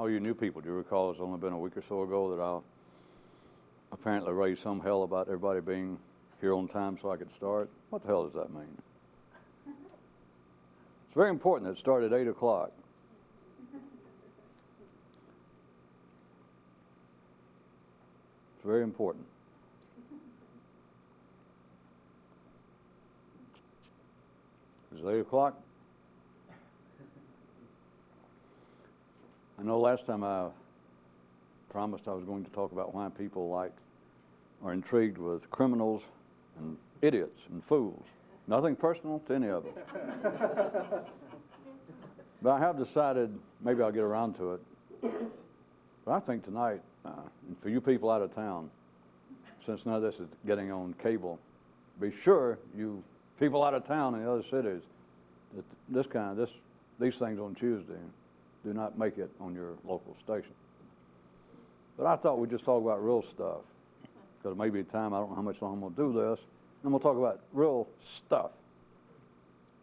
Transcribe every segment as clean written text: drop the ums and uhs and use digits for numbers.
Oh, you new people, do you recall it's only been a week or so ago that I apparently raised some hell about everybody being here on time so I could start? What the hell does that mean? It's very important that it started at 8 o'clock. It's very important. Is it 8 o'clock? I know last time I promised I was going to talk about why people are intrigued with criminals and idiots and fools. Nothing personal to any of it. But I have decided maybe I'll get around to it. But I think tonight, and for you people out of town, since none of this is getting on cable, be sure you people out of town in the other cities that these things on Tuesday do not make it on your local station. But I thought we'd just talk about real stuff, because it may be a time, I don't know how much longer I'm going to do this, and we'll talk about real stuff.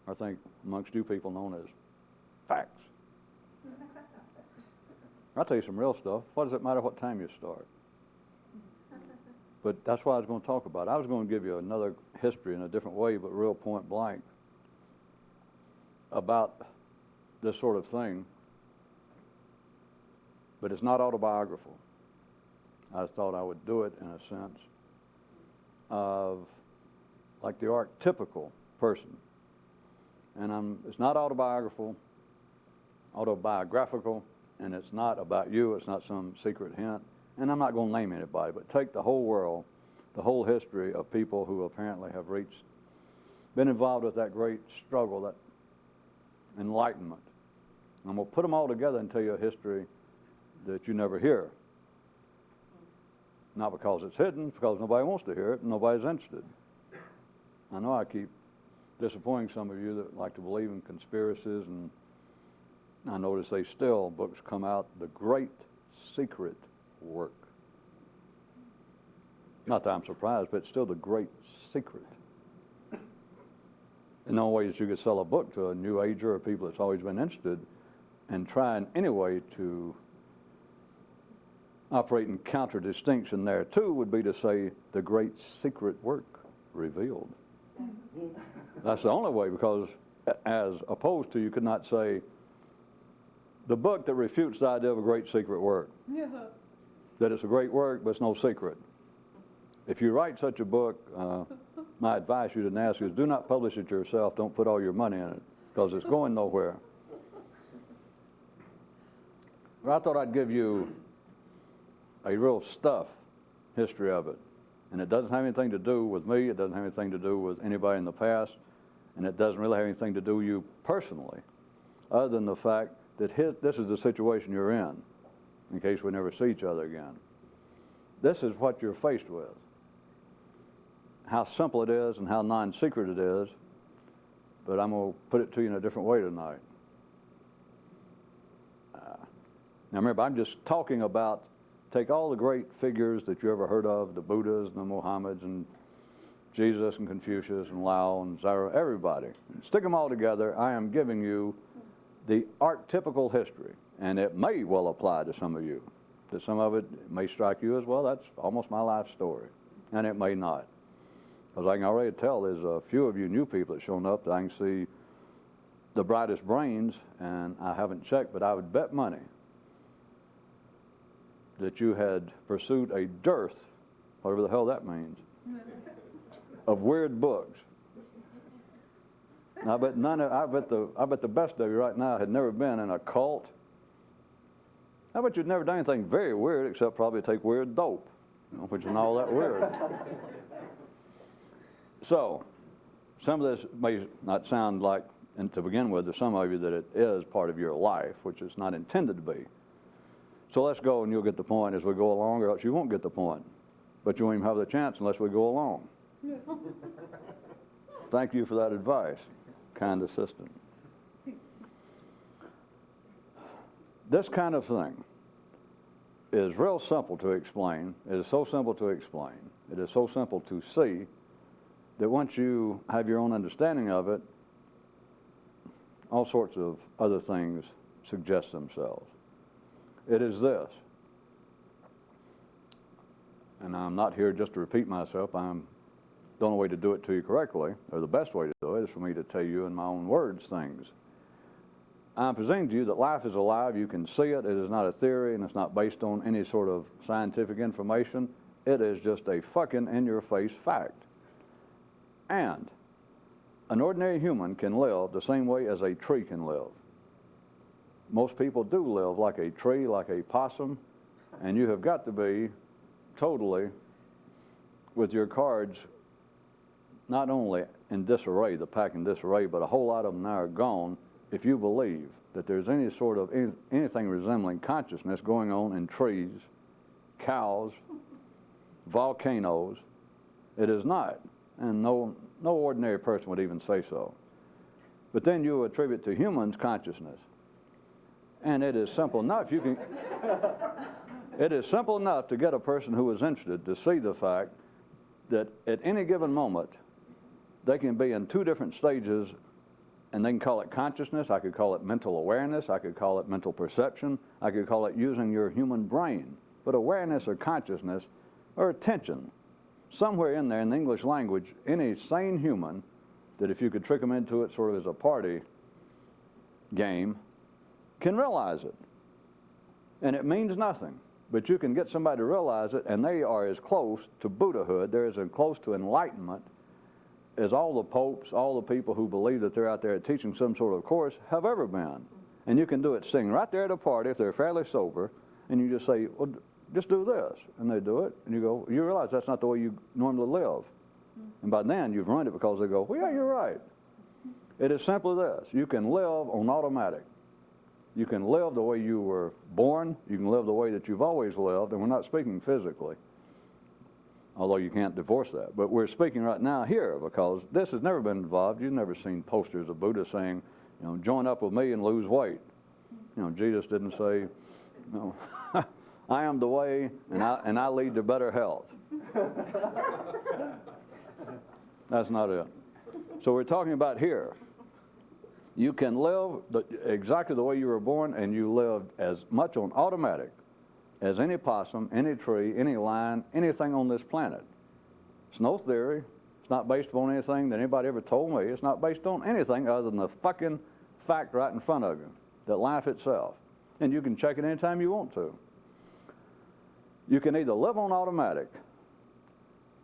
I think amongst you people known as facts. I'll tell you some real stuff. What does it matter what time you start? But that's what I was going to talk about. I was going to give you another history in a different way, but real point blank, about this sort of thing. But it's not autobiographical. I thought I would do it in a sense of like the archetypical person. And it's not autobiographical, and it's not about you, it's not some secret hint. And I'm not going to name anybody, but take the whole world, the whole history of people who apparently have been involved with that great struggle, that enlightenment. And we'll put them all together and tell you a history that you never hear. Not because it's hidden, because nobody wants to hear it and nobody's interested. I know I keep disappointing some of you that like to believe in conspiracies, and I notice books come out, The Great Secret Work. Not that I'm surprised, but it's still the great secret. In no ways you could sell a book to a new ager or people that's always been interested and try in any way to operate in contradistinction there too would be to say the great secret work revealed. That's the only way, because as opposed to, you could not say the book that refutes the idea of a great secret work. Yeah. That it's a great work, but it's no secret. If you write such a book, my advice you didn't ask is do not publish it yourself. Don't put all your money in it, because it's going nowhere. But I thought I'd give you a real stuff history of it. And it doesn't have anything to do with me. It doesn't have anything to do with anybody in the past. And it doesn't really have anything to do with you personally, other than the fact that this is the situation you're in case we never see each other again. This is what you're faced with. How simple it is and how non-secret it is, but I'm going to put it to you in a different way tonight. Now remember, I'm just talking about, take all the great figures that you ever heard of, the Buddhas and the Mohammeds and Jesus and Confucius and Lao and Zara, everybody. And stick them all together. I am giving you the archetypical history, and it may well apply to some of you. That some of it may strike you as, well, that's almost my life story, and it may not. Because I can already tell there's a few of you new people that shown up that I can see the brightest brains, and I haven't checked, but I would bet money that you had pursued a dearth, whatever the hell that means, of weird books. I bet the best of you right now had never been in a cult. I bet you'd never done anything very weird except probably take weird dope, which isn't all that weird. So, some of this may not sound like, and to begin with, to some of you, that it is part of your life, which it's not intended to be. So let's go and you'll get the point as we go along, or else you won't get the point. But you won't even have the chance unless we go along. Thank you for that advice, kind assistant. This kind of thing is real simple to explain. It is so simple to explain. It is so simple to see that once you have your own understanding of it, all sorts of other things suggest themselves. It is this. And I'm not here just to repeat myself. The only way to do it to you correctly, or the best way to do it, is for me to tell you in my own words things. I'm presenting to you that life is alive. You can see it. It is not a theory, and it's not based on any sort of scientific information. It is just a fucking in-your-face fact. And an ordinary human can live the same way as a tree can live. Most people do live like a tree, like a possum, and you have got to be totally with your cards not only in disarray, the pack in disarray, but a whole lot of them now are gone if you believe that there's any sort of anything resembling consciousness going on in trees, cows, volcanoes. It is not, and no ordinary person would even say so. But then you attribute to humans consciousness, and it is simple enough. It is simple enough to get a person who is interested to see the fact that at any given moment they can be in two different stages, and they can call it consciousness. I could call it mental awareness. I could call it mental perception. I could call it using your human brain. But awareness or consciousness or attention, somewhere in there in the English language, any sane human, that if you could trick them into it sort of as a party game, can realize it. And it means nothing. But you can get somebody to realize it, and they are as close to Buddhahood, they're as close to enlightenment as all the popes, all the people who believe that they're out there teaching some sort of course have ever been. And you can do it sitting right there at a party if they're fairly sober, and you just say, well, just do this. And they do it, and you go, you realize that's not the way you normally live. And by then, you've ruined it because they go, well, yeah, you're right. It is simply this. You can live on automatic. You can live the way you were born. You can live the way that you've always lived, and we're not speaking physically, although you can't divorce that. But we're speaking right now here because this has never been involved. You've never seen posters of Buddha saying, you know, join up with me and lose weight. You know, Jesus didn't say, you know, I am the way, and I lead to better health. That's not it. So we're talking about here. You can live exactly the way you were born, and you live as much on automatic as any possum, any tree, any lion, anything on this planet. It's no theory. It's not based upon anything that anybody ever told me. It's not based on anything other than the fucking fact right in front of you, that life itself. And you can check it anytime you want to. You can either live on automatic,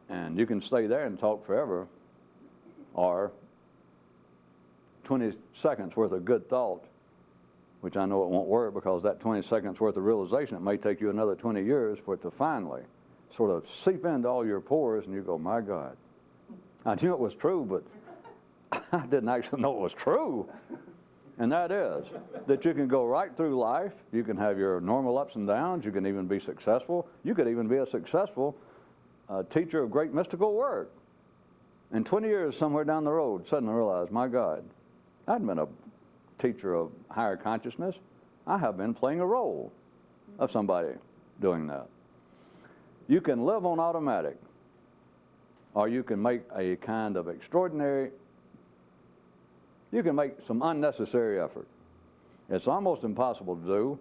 and you can stay there and talk forever, or 20 seconds worth of good thought, which I know it won't work because that 20 seconds worth of realization, it may take you another 20 years for it to finally sort of seep into all your pores, and you go, my God, I knew it was true, but I didn't actually know it was true. And that is that you can go right through life. You can have your normal ups and downs. You can even be successful. You could even be a successful teacher of great mystical work. And 20 years somewhere down the road, suddenly realize, my God, I hadn't been a teacher of higher consciousness. I have been playing a role of somebody doing that. You can live on automatic, or you can make a kind of extraordinary, you can make some unnecessary effort. It's almost impossible to do,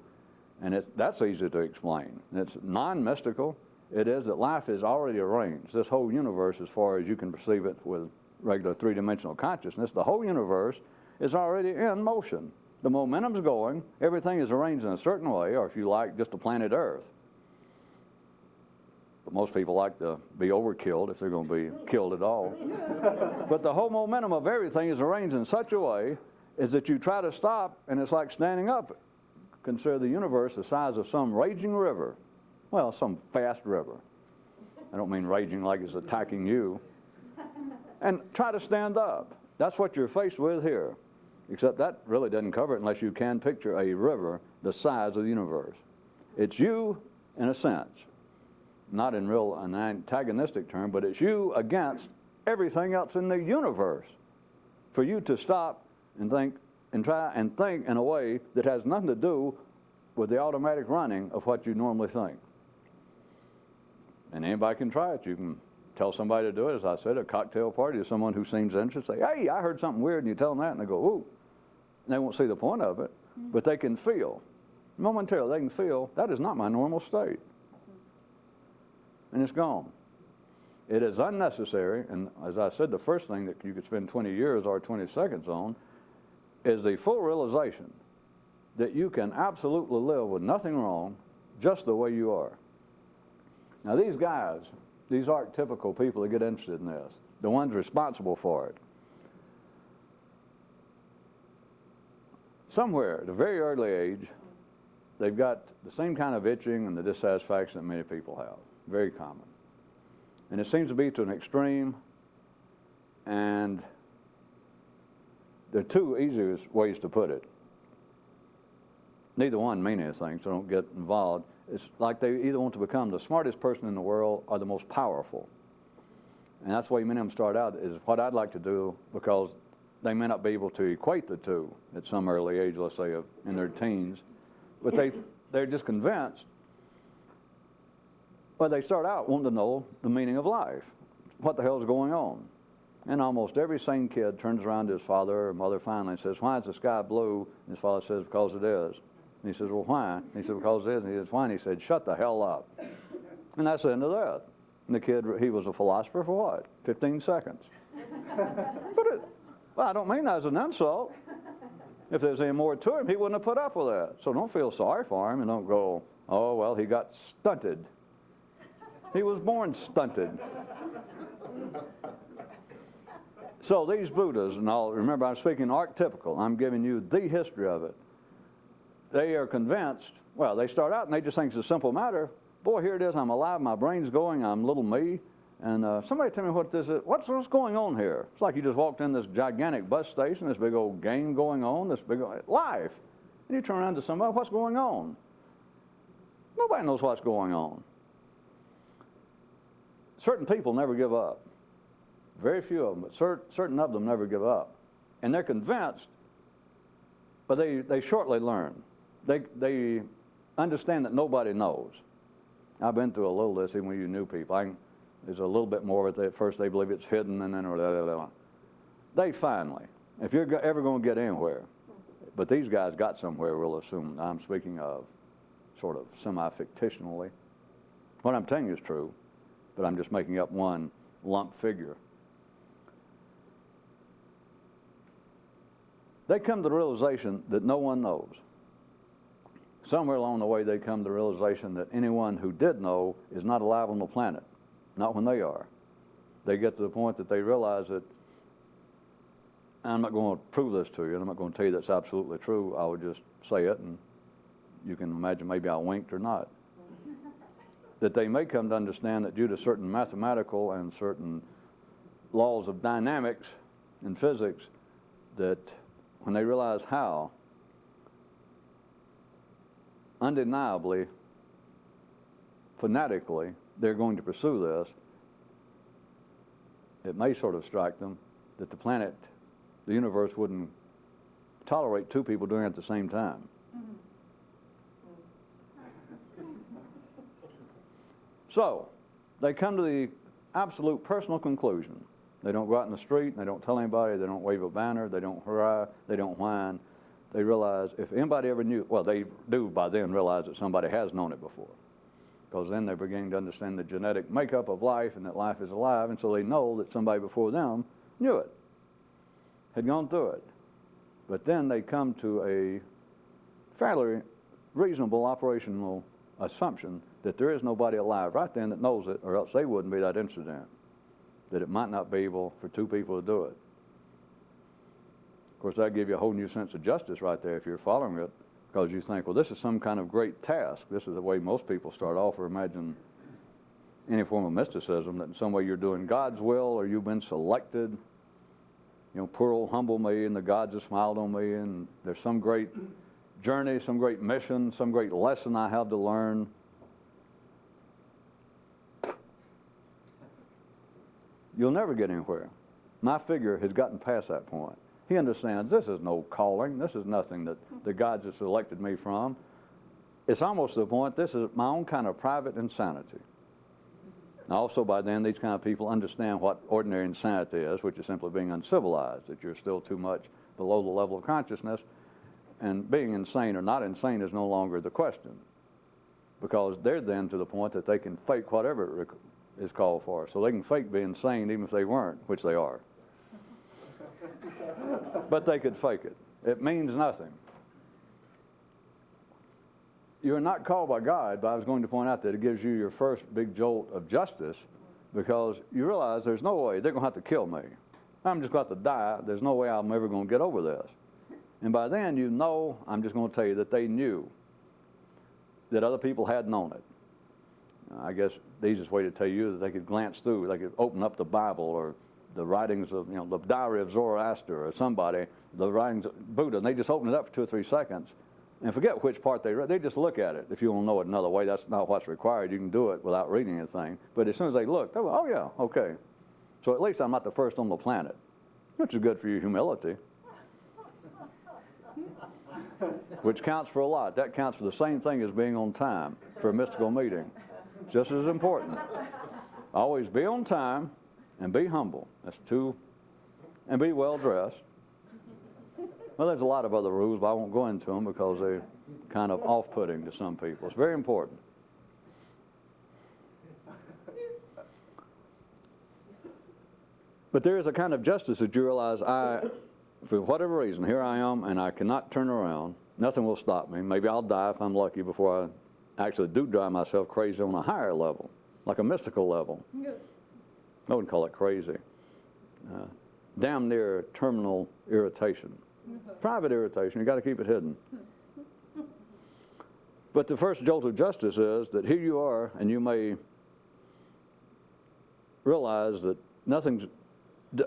and that's easy to explain. It's non-mystical. It is that life is already arranged. This whole universe, as far as you can perceive it with regular three-dimensional consciousness, the whole universe is already in motion. The momentum's going. Everything is arranged in a certain way, or if you like, just the planet Earth. But most people like to be overkilled if they're going to be killed at all. But the whole momentum of everything is arranged in such a way is that you try to stop, and it's like standing up. Consider the universe the size of some raging river. Well, some fast river. I don't mean raging like it's attacking you. And try to stand up. That's what you're faced with here. Except that really doesn't cover it unless you can picture a river the size of the universe. It's you, in a sense. Not in an antagonistic term, but it's you against everything else in the universe. For you to stop and think and try and think in a way that has nothing to do with the automatic running of what you normally think. And anybody can try it. You can tell somebody to do it, as I said, at a cocktail party to someone who seems interested. Say, hey, I heard something weird, and you tell them that, and they go, ooh. And they won't see the point of it, but they can feel momentarily, they can feel, that is not my normal state. And it's gone. It is unnecessary, and as I said, the first thing that you could spend 20 years or 20 seconds on is the full realization that you can absolutely live with nothing wrong, just the way you are. Now these guys, these archetypical people that get interested in this, the ones responsible for it, somewhere at a very early age, they've got the same kind of itching and the dissatisfaction that many people have, very common. And it seems to be to an extreme, and there are two easiest ways to put it. Neither one mean anything, so don't get involved. It's like they either want to become the smartest person in the world or the most powerful. And that's the way many of them start out, is what I'd like to do, because they may not be able to equate the two at some early age, let's say in their teens, but they're just convinced. Well, they start out wanting to know the meaning of life. What the hell is going on? And almost every sane kid turns around to his father or mother finally and says, why is the sky blue? And his father says, because it is. And he says, well, why? And he said, because it is. And he says, why? And he said, shut the hell up. And that's the end of that. And the kid, he was a philosopher for what? 15 seconds. Well, I don't mean that as an insult. If there's any more to him, he wouldn't have put up with that. So don't feel sorry for him and don't go, oh, well, he got stunted. He was born stunted. So these Buddhas, and I'll remember I'm speaking archetypical, I'm giving you the history of it. They are convinced, well, they start out and they just think it's a simple matter. Boy, here it is, I'm alive, my brain's going, I'm little me. And somebody tell me what this is, what's going on here? It's like you just walked in this gigantic bus station, this big old game going on, this big old life. And you turn around to somebody, what's going on? Nobody knows what's going on. Certain people never give up. Very few of them, but certain of them never give up. And they're convinced, but they shortly learn. They understand that nobody knows. I've been through a little of this, even with you new people. There's a little bit more of it. At first they believe it's hidden, and then blah, blah, blah. They finally, if you're ever going to get anywhere, but these guys got somewhere, we'll assume. I'm speaking of sort of semi-fictionally. What I'm telling you is true, but I'm just making up one lump figure. They come to the realization that no one knows. Somewhere along the way, they come to the realization that anyone who did know is not alive on the planet, not when they are. They get to the point that they realize that, I'm not going to prove this to you, and I'm not going to tell you that's absolutely true. I would just say it, and you can imagine maybe I winked or not. That they may come to understand that due to certain mathematical and certain laws of dynamics in physics, that when they realize how, undeniably, fanatically, they're going to pursue this, it may sort of strike them that the planet, the universe wouldn't tolerate two people doing it at the same time. So, they come to the absolute personal conclusion. They don't go out in the street, and they don't tell anybody, they don't wave a banner, they don't hurrah, they don't whine. They realize if anybody ever knew, well, they do by then realize that somebody has known it before. Because then they're beginning to understand the genetic makeup of life and that life is alive, and so they know that somebody before them knew it, had gone through it. But then they come to a fairly reasonable operational assumption that there is nobody alive right then that knows it, or else they wouldn't be that incident, that it might not be able for two people to do it. Of course, that'd give you a whole new sense of justice right there if you're following it, because you think, well, this is some kind of great task. This is the way most people start off, or imagine any form of mysticism, that in some way you're doing God's will, or you've been selected. You know, poor old humble me, and the gods have smiled on me, and there's some great journey, some great mission, some great lesson I have to learn. You'll never get anywhere. My figure has gotten past that point. He understands this is no calling. This is nothing that the gods have selected me from. It's almost to the point, this is my own kind of private insanity. Now also by then, these kind of people understand what ordinary insanity is, which is simply being uncivilized, that you're still too much below the level of consciousness. and being insane or not insane is no longer the question, because they're then to the point that they can fake whatever is called for. So they can fake being insane even if they weren't, which they are. But they could fake it. It means nothing. You're not called by God, but I was going to point out that it gives you your first big jolt of justice, because you realize there's no way they're going to have to kill me. I'm just going to have to die. There's no way I'm ever going to get over this. And by then, you know, I'm just going to tell you that they knew that other people had known it. I guess the easiest way to tell you is that they could glance through, they could open up the Bible or the writings of, you know, the diary of Zoroaster or somebody, the writings of Buddha, and they just open it up for 2 or 3 seconds and forget which part they read. They just look at it. If you want to know it another way, that's not what's required. You can do it without reading anything. But as soon as they look, they go, oh yeah, okay. So at least I'm not the first on the planet, which is good for your humility, which counts for a lot. That counts for the same thing as being on time for a mystical meeting. It's just as important. Always be on time and be humble. That's 2. And be well dressed. Well, there's a lot of other rules, but I won't go into them because they're kind of off-putting to some people. It's very important. But there is a kind of justice that you realize, for whatever reason, here I am, and I cannot turn around. Nothing will stop me. Maybe I'll die if I'm lucky before I actually do drive myself crazy on a higher level, like a mystical level. I wouldn't call it crazy. Damn near terminal irritation. Private irritation, you got to keep it hidden. But the first jolt of justice is that here you are, and you may realize that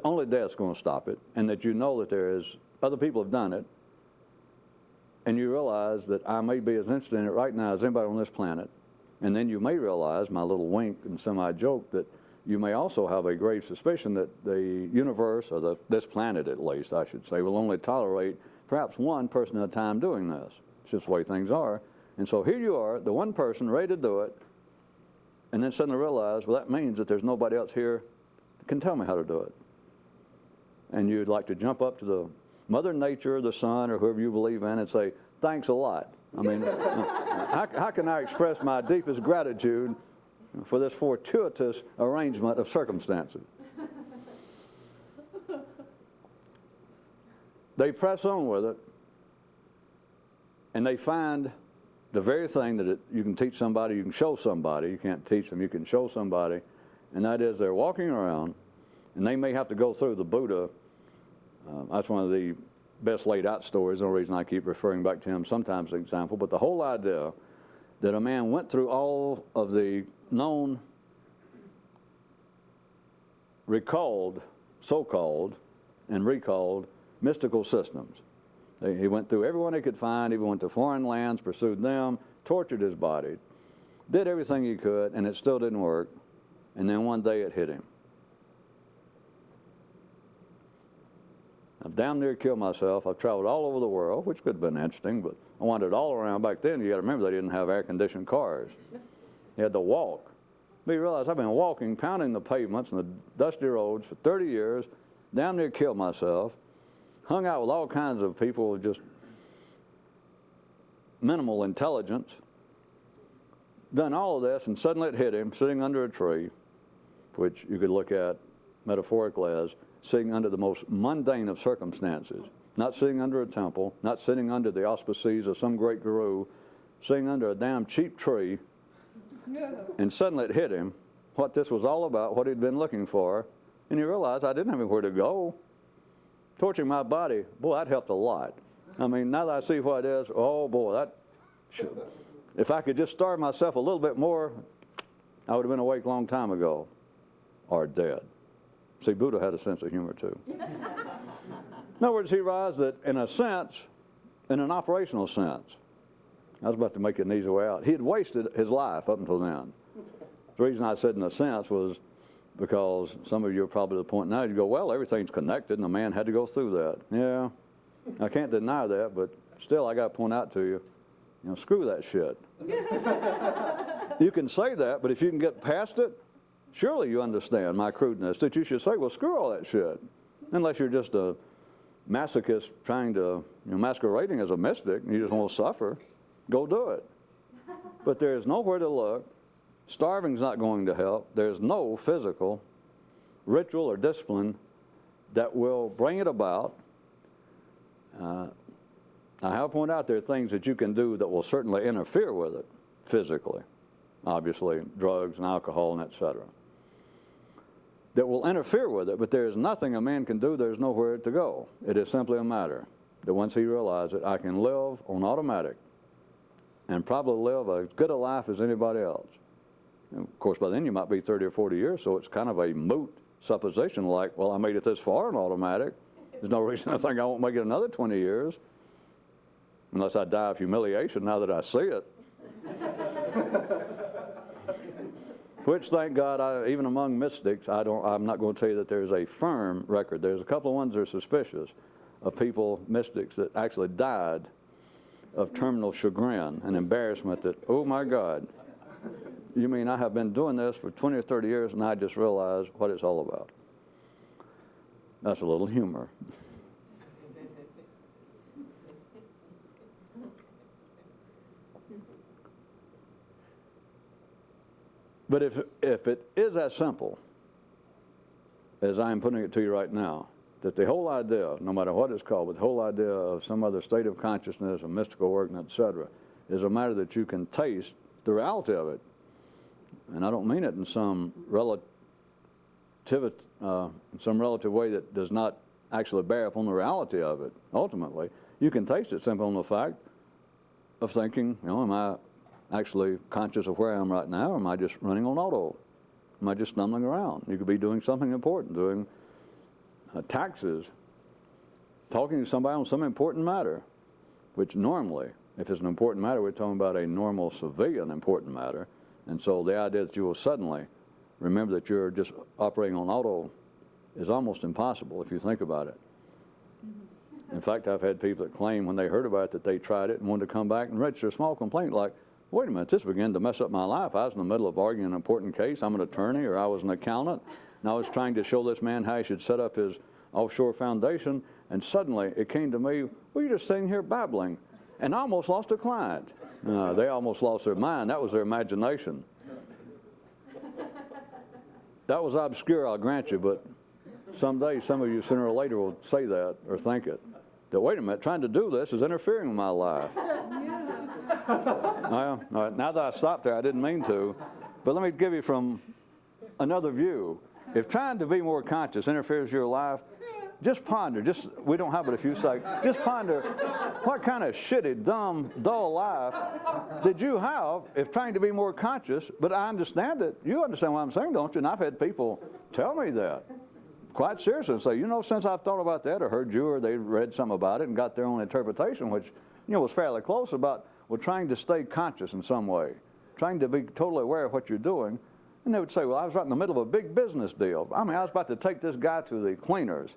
only death's going to stop it, and that you know that there is, other people have done it, and you realize that I may be as interested in it right now as anybody on this planet, and then you may realize, my little wink and semi-joke, that you may also have a grave suspicion that the universe, or this planet at least, I should say, will only tolerate perhaps one person at a time doing this. It's just the way things are. And so here you are, the one person ready to do it, and then suddenly realize, well, that means that there's nobody else here that can tell me how to do it. And you'd like to jump up to the Mother Nature, the sun, or whoever you believe in, and say, thanks a lot. I mean, how can I express my deepest gratitude for this fortuitous arrangement of circumstances? They press on with it, and they find the very thing that you can teach somebody, you can show somebody. You can't teach them, you can show somebody. And that is, they're walking around, and they may have to go through the Buddha. That's one of the best laid out stories. The only reason I keep referring back to him sometimes as an example. But the whole idea that a man went through all of the known, recalled, so-called, and recalled mystical systems. He went through everyone he could find. He went to foreign lands, pursued them, tortured his body, did everything he could, and it still didn't work. And then one day it hit him. I've damn near killed myself. I've traveled all over the world, which could have been interesting, but I wandered all around. Back then, you got to remember, they didn't have air-conditioned cars. You had to walk. But you realize I've been walking, pounding the pavements and the dusty roads for 30 years, damn near killed myself, hung out with all kinds of people with just minimal intelligence, done all of this, and suddenly it hit him, sitting under a tree, which you could look at metaphorically as sitting under the most mundane of circumstances, not sitting under a temple, not sitting under the auspices of some great guru, sitting under a damn cheap tree. And suddenly it hit him what this was all about, what he'd been looking for, and he realized I didn't have anywhere to go. Torturing my body, boy, that helped a lot. I mean, now that I see what it is, oh boy, if I could just starve myself a little bit more, I would have been awake a long time ago, or dead. See, Buddha had a sense of humor too. In other words, he realized that in a sense, in an operational sense, I was about to make an easy way out, he had wasted his life up until then. The reason I said in a sense was because some of you are probably at the point now, you go, well, everything's connected, and a man had to go through that. Yeah, I can't deny that, but still, I got to point out to you, screw that shit. You can say that, but if you can get past it, surely you understand my crudeness, that you should say, well, screw all that shit. Unless you're just a masochist trying to, masquerading as a mystic, and you just want to suffer, go do it. But there's nowhere to look. Starving's not going to help. There's no physical ritual or discipline that will bring it about. I have pointed out there are things that you can do that will certainly interfere with it physically. Obviously, drugs and alcohol and etc. That will interfere with it, but there is nothing a man can do, there's nowhere to go. It is simply a matter that once he realizes it, I can live on automatic and probably live as good a life as anybody else. And of course, by then you might be 30 or 40 years, so it's kind of a moot supposition like, well, I made it this far in automatic. There's no reason to think I won't make it another 20 years, unless I die of humiliation now that I see it. Which, thank God, even among mystics, I'm not going to tell you that there's a firm record. There's a couple of ones that are suspicious of people, mystics, that actually died of terminal chagrin and embarrassment that, oh my God, you mean I have been doing this for 20 or 30 years and I just realized what it's all about. That's a little humor. But if it is as simple as I am putting it to you right now, that the whole idea, no matter what it's called, but the whole idea of some other state of consciousness, a mystical organ, etc., is a matter that you can taste the reality of it. And I don't mean it in some relative way that does not actually bear upon the reality of it. Ultimately, you can taste it simply on the fact of thinking, am I actually conscious of where I am right now, or am I just running on auto? Am I just stumbling around? You could be doing something important, doing taxes, talking to somebody on some important matter, which normally, if it's an important matter, we're talking about a normal civilian important matter. And so the idea that you will suddenly remember that you're just operating on auto is almost impossible if you think about it. In fact, I've had people that claim when they heard about it that they tried it and wanted to come back and register a small complaint like, wait a minute, this began to mess up my life. I was in the middle of arguing an important case. I'm an attorney, or I was an accountant, and I was trying to show this man how he should set up his offshore foundation, and suddenly it came to me, well, you're just sitting here babbling, and I almost lost a client. They almost lost their mind. That was their imagination. That was obscure, I'll grant you, but someday some of you sooner or later will say that or think it. That, wait a minute, trying to do this is interfering with my life. Well, now that I stopped there, I didn't mean to, but let me give you from another view. If trying to be more conscious interferes with your life, just ponder, we don't have but a few seconds, just ponder what kind of shitty, dumb, dull life did you have if trying to be more conscious, but I understand it. You understand what I'm saying, don't you? And I've had people tell me that, quite seriously, and say, since I've thought about that or heard you or they read something about it and got their own interpretation, which, was fairly close about, trying to stay conscious in some way, trying to be totally aware of what you're doing. And they would say, well, I was right in the middle of a big business deal. I mean, I was about to take this guy to the cleaners.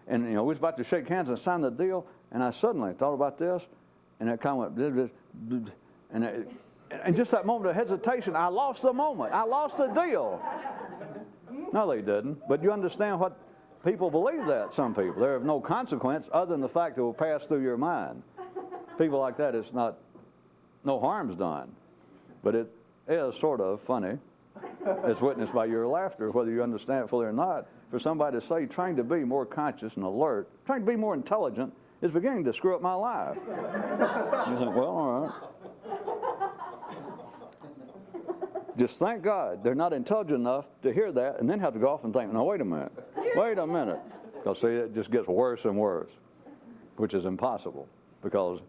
And, we was about to shake hands and sign the deal. And I suddenly thought about this. And it kind of went, and just that moment of hesitation, I lost the moment. I lost the deal. No, they didn't. But you understand what people believe that, some people. There is no consequence other than the fact it will pass through your mind. People like that, it's not, no harm's done. But it is sort of funny. It's witnessed by your laughter, whether you understand it fully or not. For somebody to say trying to be more conscious and alert, trying to be more intelligent, is beginning to screw up my life. You think, well, all right. Just thank God they're not intelligent enough to hear that and then have to go off and think, no, wait a minute. Because see, it just gets worse and worse, which is impossible. Because,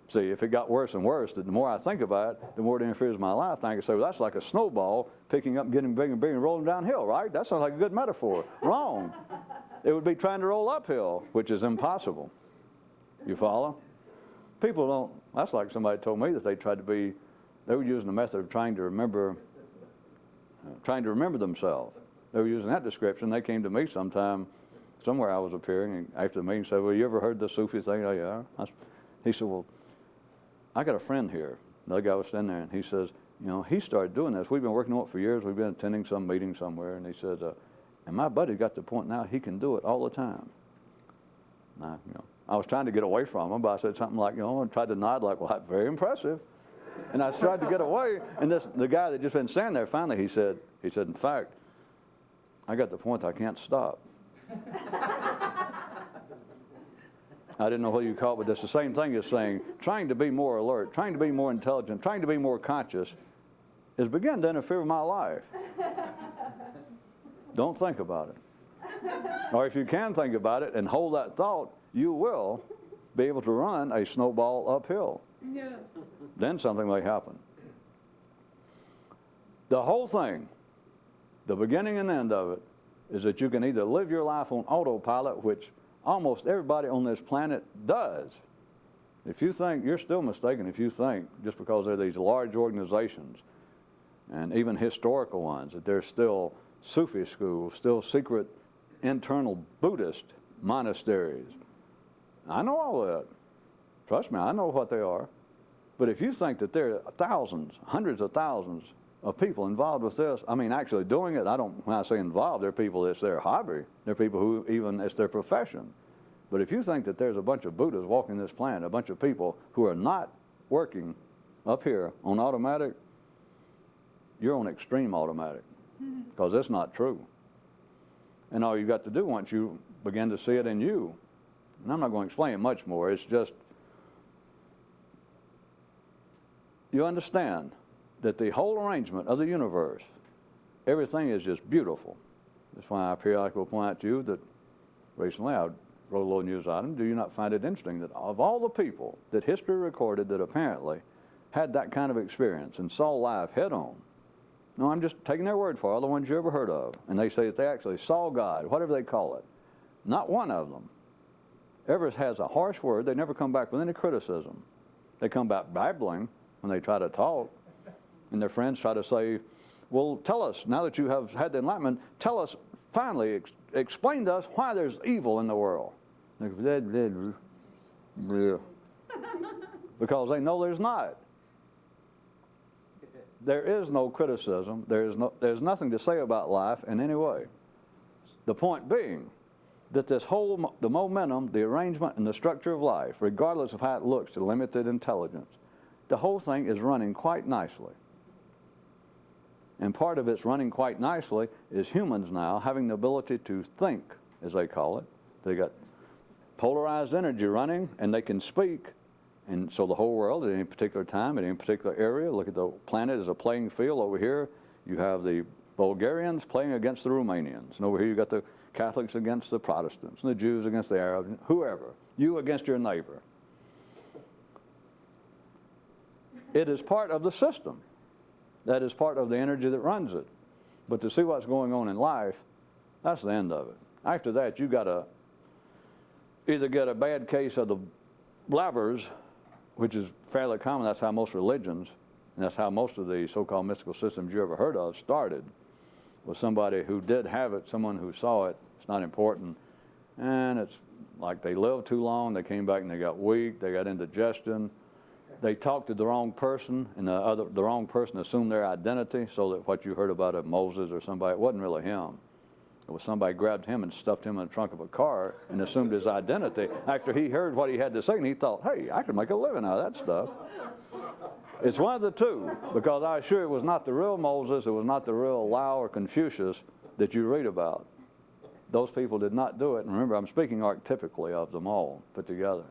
see, if it got worse and worse, the more I think about it, the more it interferes with my life. I can say, well, that's like a snowball picking up, getting bigger and bigger and rolling downhill, right? That sounds like a good metaphor. Wrong. It would be trying to roll uphill, which is impossible. You follow? People don't, that's like somebody told me that they were using the method of trying to remember themselves. They were using that description. They came to me sometime, somewhere I was appearing, and after the meeting said, well, you ever heard the Sufi thing? Oh, yeah. He said, well, I got a friend here. Another guy was standing there, and he says, he started doing this. We've been working on it for years. We've been attending some meeting somewhere, and he says, and my buddy got to the point now he can do it all the time. I was trying to get away from him, but I said something like, and tried to nod like, well, that's very impressive. And I tried to get away, and the guy that just been standing there, finally he said, in fact, I got the point, I can't stop. I didn't know what you call it, but that's the same thing as saying, trying to be more alert, trying to be more intelligent, trying to be more conscious is beginning to interfere with my life. Don't think about it. Or if you can think about it and hold that thought, you will be able to run a snowball uphill. Yeah. Then something may happen. The whole thing, the beginning and end of it, is that you can either live your life on autopilot, which almost everybody on this planet does. If you think, you're still mistaken if you think, just because there are these large organizations, and even historical ones, that there's still Sufi schools, still secret internal Buddhist monasteries. I know all that. Trust me, I know what they are. But if you think that there are thousands, hundreds of thousands of people involved with this, I mean, actually doing it, when I say involved, there are people, it's their hobby. There are people who even, it's their profession. But if you think that there's a bunch of Buddhas walking this planet, a bunch of people who are not working up here on automatic, you're on extreme automatic, because it's not true. And all you got to do once you begin to see it in you, and I'm not going to explain it much more, it's just, you understand that the whole arrangement of the universe, everything is just beautiful. That's why I periodically will point out to you that recently I wrote a little news item. Do you not find it interesting that of all the people that history recorded that apparently had that kind of experience and saw life head on, no, I'm just taking their word for it, all the ones you ever heard of, and they say that they actually saw God, whatever they call it, not one of them ever has a harsh word. They never come back with any criticism. They come back babbling when they try to talk, and their friends try to say, well, tell us, now that you have had the enlightenment, tell us, finally, explain to us why there's evil in the world. Because they know there's not. There is no criticism. There's nothing to say about life in any way. The point being that the momentum, the arrangement, and the structure of life, regardless of how it looks to limited intelligence, the whole thing is running quite nicely. And part of its running quite nicely is humans now having the ability to think, as they call it. They got polarized energy running, and they can speak. And so the whole world, at any particular time, at any particular area, look at the planet as a playing field. Over here, you have the Bulgarians playing against the Romanians. And over here, you got the Catholics against the Protestants, and the Jews against the Arabs, whoever. You against your neighbor. It is part of the system. That is part of the energy that runs it. But to see what's going on in life, that's the end of it. After that, you got to either get a bad case of the blabbers, which is fairly common. That's how most religions, and that's how most of the so-called mystical systems you ever heard of started, was somebody who did have it, someone who saw it. It's not important. And it's like they lived too long, they came back and they got weak, they got indigestion. They talked to the wrong person, and the wrong person assumed their identity, so that what you heard about Moses or somebody, it wasn't really him. It was somebody grabbed him and stuffed him in the trunk of a car and assumed his identity after he heard what he had to say, and he thought, hey, I could make a living out of that stuff. It's one of the two, because I assure you it was not the real Moses, it was not the real Lao or Confucius that you read about. Those people did not do it, and remember, I'm speaking archetypically of them all put together.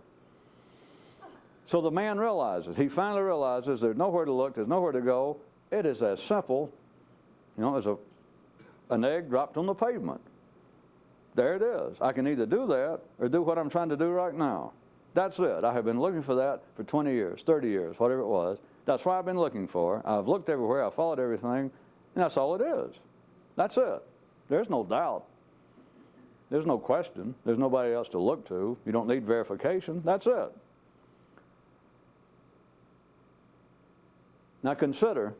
So the man realizes, he finally realizes there's nowhere to look, there's nowhere to go. It is as simple, as an egg dropped on the pavement. There it is. I can either do that or do what I'm trying to do right now. That's it. I have been looking for that for 20 years, 30 years, whatever it was. That's what I've been looking for. I've looked everywhere, I've followed everything, and that's all it is. That's it. There's no doubt. There's no question. There's nobody else to look to. You don't need verification. That's it. Now consider,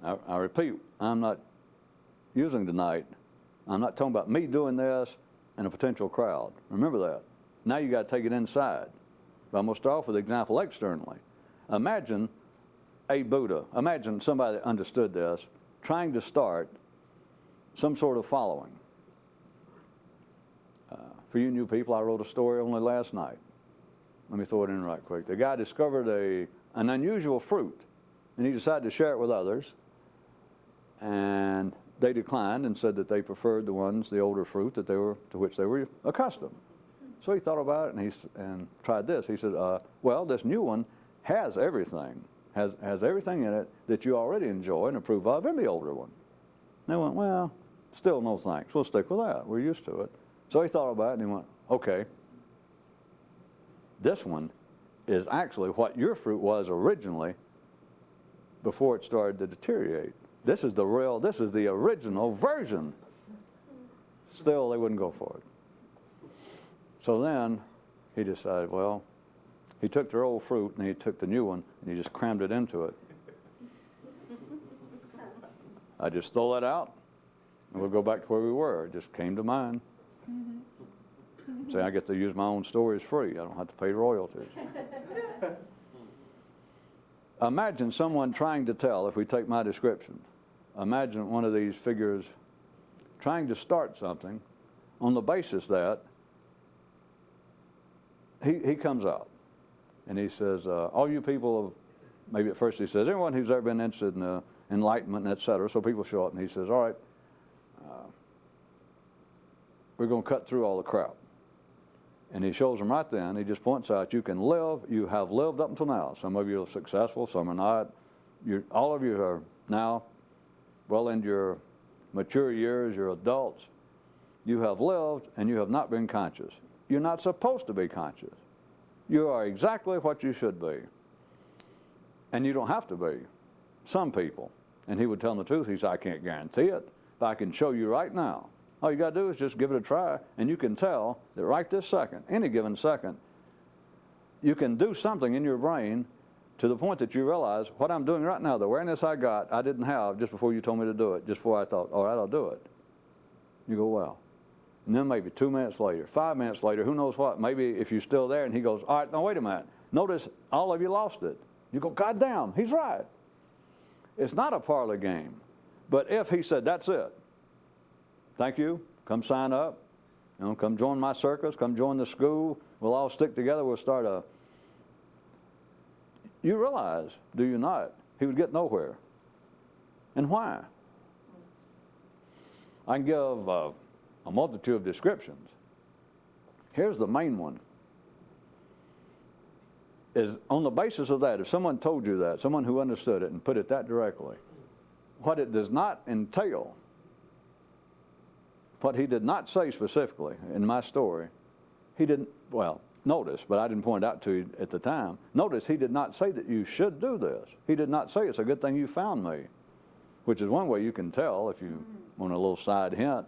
I repeat, I'm not using tonight, I'm not talking about me doing this and a potential crowd. Remember that. Now you got to take it inside. But I'm going to start off with the example externally. Imagine a Buddha, imagine somebody that understood this, trying to start some sort of following. For you new people, I wrote a story only last night. Let me throw it in right quick. The guy discovered an unusual fruit, and he decided to share it with others. And they declined and said that they preferred the older fruit to which they were accustomed. So he thought about it and tried this. He said, well, this new one has everything, has everything in it that you already enjoy and approve of in the older one. And they went, well, still no thanks. We'll stick with that. We're used to it. So he thought about it and he went, okay, this one is actually what your fruit was originally before it started to deteriorate. This is the original version. Still, they wouldn't go for it. So then he decided, well, he took their old fruit and he took the new one and he just crammed it into it. I just throw that out and we'll go back to where we were. It just came to mind. Say, I get to use my own stories free. I don't have to pay royalties. Imagine someone trying to tell, if we take my description, imagine one of these figures trying to start something on the basis that he comes out and he says, all you people, maybe at first he says, everyone who's ever been interested in enlightenment, et cetera. So people show up and he says, all right, we're going to cut through all the crap. And he shows them right then, he just points out, you have lived up until now. Some of you are successful, some are not. All of you are now well into your mature years, you're adults. You have lived and you have not been conscious. You're not supposed to be conscious. You are exactly what you should be. And you don't have to be. Some people. And he would tell them the truth. He said, I can't guarantee it, but I can show you right now. All you got to do is just give it a try, and you can tell that right this second, any given second, you can do something in your brain to the point that you realize what I'm doing right now, the awareness I got, I didn't have just before you told me to do it, just before I thought, all right, I'll do it. You go, well. And then maybe 2 minutes later, 5 minutes later, who knows what, maybe if you're still there, and he goes, all right, now wait a minute. Notice all of you lost it. You go, God damn, he's right. It's not a parlor game. But if he said, that's it, thank you, come sign up, come join my circus, come join the school, we'll all stick together, we'll start you realize, do you not, he would get nowhere. And why? I can give a multitude of descriptions. Here's the main one. Is on the basis of that, if someone told you that, someone who understood it and put it that directly, what it does not entail, what he did not say specifically in my story, he didn't, well, notice, but I didn't point out to you at the time, notice he did not say that you should do this. He did not say it's a good thing you found me, which is one way you can tell if you want a little side hint,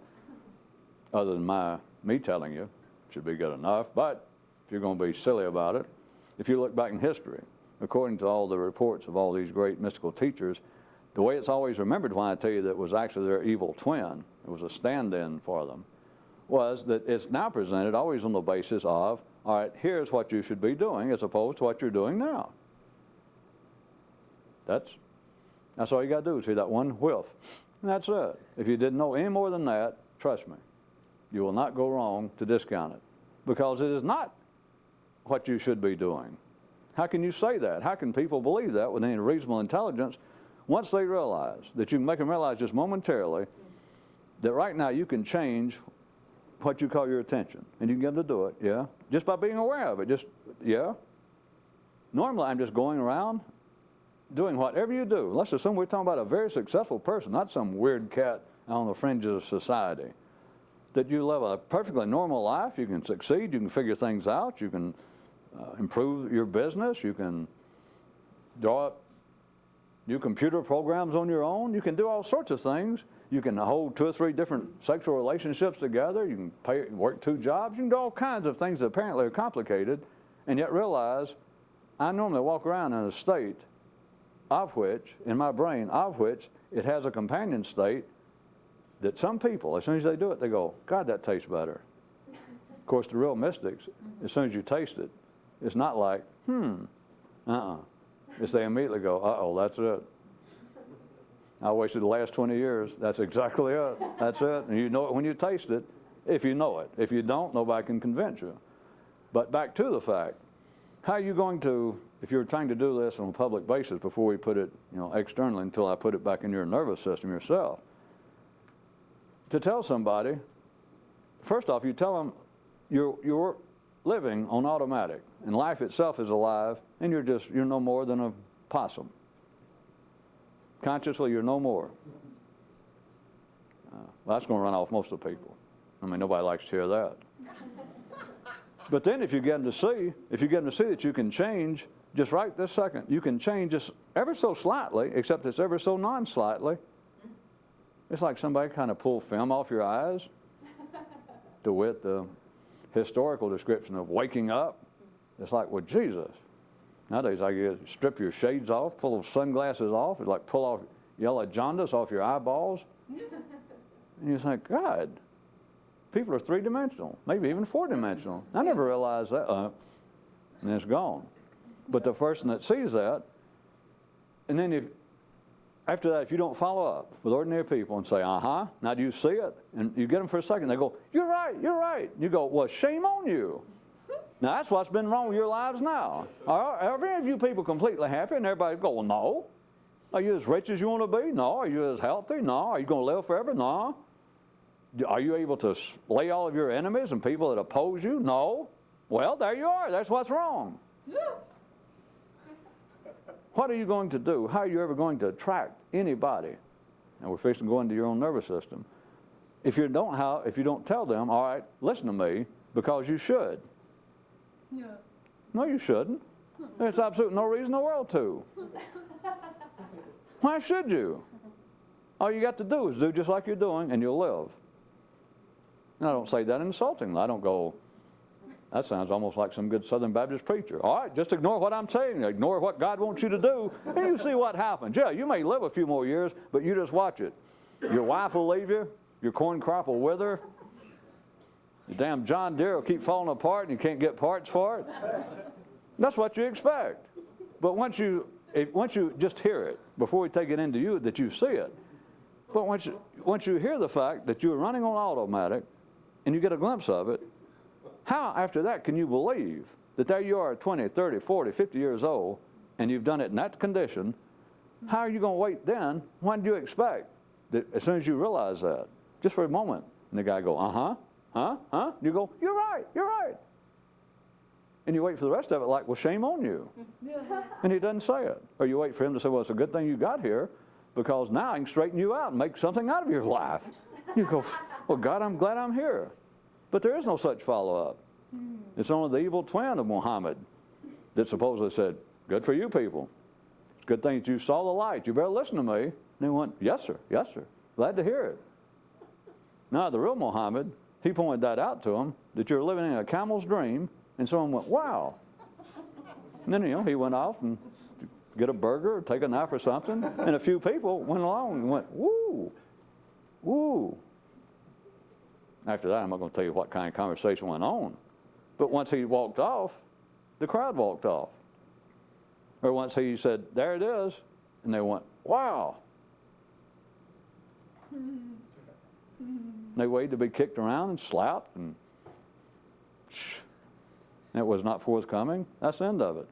other than me telling you, should be good enough. But if you're going to be silly about it, if you look back in history, according to all the reports of all these great mystical teachers, the way it's always remembered when I tell you that it was actually their evil twin, it was a stand-in for them, was that it's now presented always on the basis of, all right, here's what you should be doing as opposed to what you're doing now. That's all you got to do is see that one whiff. And that's it. If you didn't know any more than that, trust me, you will not go wrong to discount it, because it is not what you should be doing. How can you say that? How can people believe that with any reasonable intelligence once they realize that you can make them realize just momentarily that right now you can change what you call your attention, and you can get them to do it, yeah, just by being aware of it, just, yeah. Normally I'm just going around doing whatever you do. Let's assume we're talking about a very successful person, not some weird cat on the fringes of society. That you live a perfectly normal life, you can succeed, you can figure things out, you can improve your business, you can draw up new computer programs on your own, you can do all sorts of things. You can hold 2 or 3 different sexual relationships together, you can work 2 jobs, you can do all kinds of things that apparently are complicated, and yet realize I normally walk around in a state of which, in my brain, of which it has a companion state that some people, as soon as they do it, they go, God, that tastes better. Of course, the real mystics, as soon as you taste it, it's not like, It's they immediately go, uh-oh, that's it. I wasted the last 20 years. That's exactly it. That's it. And you know it when you taste it. if you know it. If you don't, nobody can convince you. But back to the fact, how are you going to, if you're trying to do this on a public basis before we put it, externally until I put it back in your nervous system yourself, to tell somebody, first off, you tell them you're living on automatic, and life itself is alive, and you're no more than a possum. Consciously, you're no more. Well, that's going to run off most of the people. I mean, nobody likes to hear that. But then if you get them to see, that you can change just right this second, you can change just ever so slightly, except it's ever so non-slightly. It's like somebody kind of pulled film off your eyes, to wit the historical description of waking up. It's like, well, Jesus. Nowadays, I strip your shades off, pull those sunglasses off. It's like pull off yellow jaundice off your eyeballs. And you think, God, people are three-dimensional, maybe even four-dimensional. I never realized that. And it's gone. But the person that sees that, and then after that, if you don't follow up with ordinary people and say, now do you see it? And you get them for a second, they go, you're right, you're right. You go, well, shame on you. Now, that's what's been wrong with your lives now. Are any of you people completely happy? And everybody go, well, no. Are you as rich as you want to be? No. Are you as healthy? No. Are you going to live forever? No. Are you able to slay all of your enemies and people that oppose you? No. Well, there you are. That's what's wrong. What are you going to do? How are you ever going to attract anybody? And we're fixing to go into your own nervous system. If you don't tell them, all right, listen to me, because you should. Yeah. No, you shouldn't. There's absolutely no reason in the world to. Why should you? All you got to do is do just like you're doing, and you'll live. And I don't say that insultingly. I don't go, that sounds almost like some good Southern Baptist preacher. All right, just ignore what I'm saying. Ignore what God wants you to do, and you see what happens. Yeah, you may live a few more years, but you just watch it. Your wife will leave you. Your corn crop will wither. Your damn John Deere will keep falling apart, and you can't get parts for it. That's what you expect. But once you just hear it, before we take it into you, that you see it. But once you hear the fact that you're running on automatic, and you get a glimpse of it, how after that can you believe that there you are 20, 30, 40, 50 years old, and you've done it in that condition? How are you going to wait then? When do you expect that as soon as you realize that? Just for a moment. And the guy go, You go, you're right. And you wait for the rest of it like, well, shame on you. And he doesn't say it. Or you wait for him to say, well, it's a good thing you got here, because now I can straighten you out and make something out of your life. You go, well, God, I'm glad I'm here. But there is no such follow-up. It's only the evil twin of Muhammad that supposedly said, good for you people. It's a good thing that you saw the light. You better listen to me. And they went, yes, sir. Glad to hear it. Now, the real Muhammad, he pointed that out to him, that you're living in a camel's dream. And someone went, wow. And then, he went off and get a burger or take a nap or something. And a few people went along and went, woo, woo. After that, I'm not going to tell you what kind of conversation went on. But once he walked off, the crowd walked off. Or once he said, there it is, and they went, wow. They waited to be kicked around and slapped, and it was not forthcoming. That's the end of it.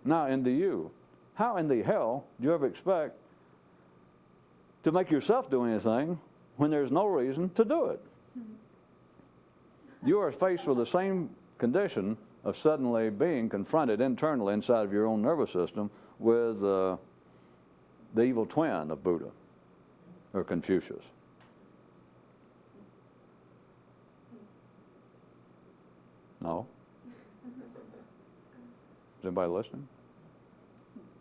Now, into you. How in the hell do you ever expect to make yourself do anything when there's no reason to do it? You are faced with the same condition of suddenly being confronted internally inside of your own nervous system with the evil twin of Buddha or Confucius. No? Is anybody listening?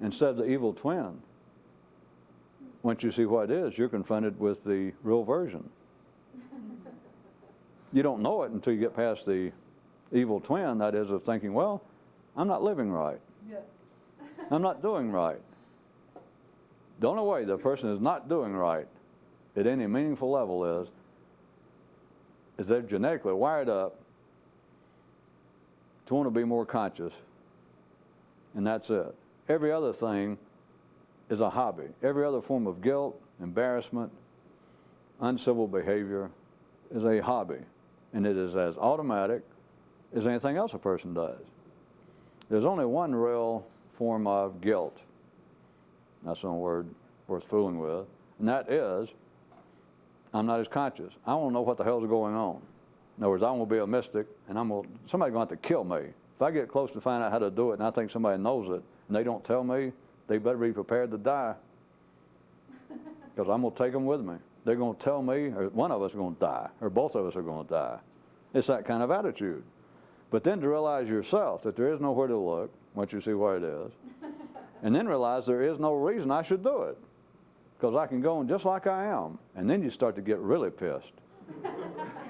Instead of the evil twin, once you see what it is, you're confronted with the real version. You don't know it until you get past the evil twin, that is, of thinking, well, I'm not living right. Yeah. I'm not doing right. The only way the person is not doing right at any meaningful level is they're genetically wired up to want to be more conscious. And that's it. Every other thing is a hobby. Every other form of guilt, embarrassment, uncivil behavior is a hobby. and it is as automatic as anything else a person does. There's only one real form of guilt. That's one word worth fooling with. And that is, I'm not as conscious. I want to know what the hell's going on. In other words, I want to be a mystic, and somebody's going to have to kill me. If I get close to find out how to do it, and I think somebody knows it, and they don't tell me, they better be prepared to die. Because I'm going to take them with me. They're going to tell me, or one of us is going to die, or both of us are going to die. It's that kind of attitude. But then to realize yourself that there is nowhere to look once you see what it is, and then realize there is no reason I should do it, because I can go on just like I am, and then you start to get really pissed.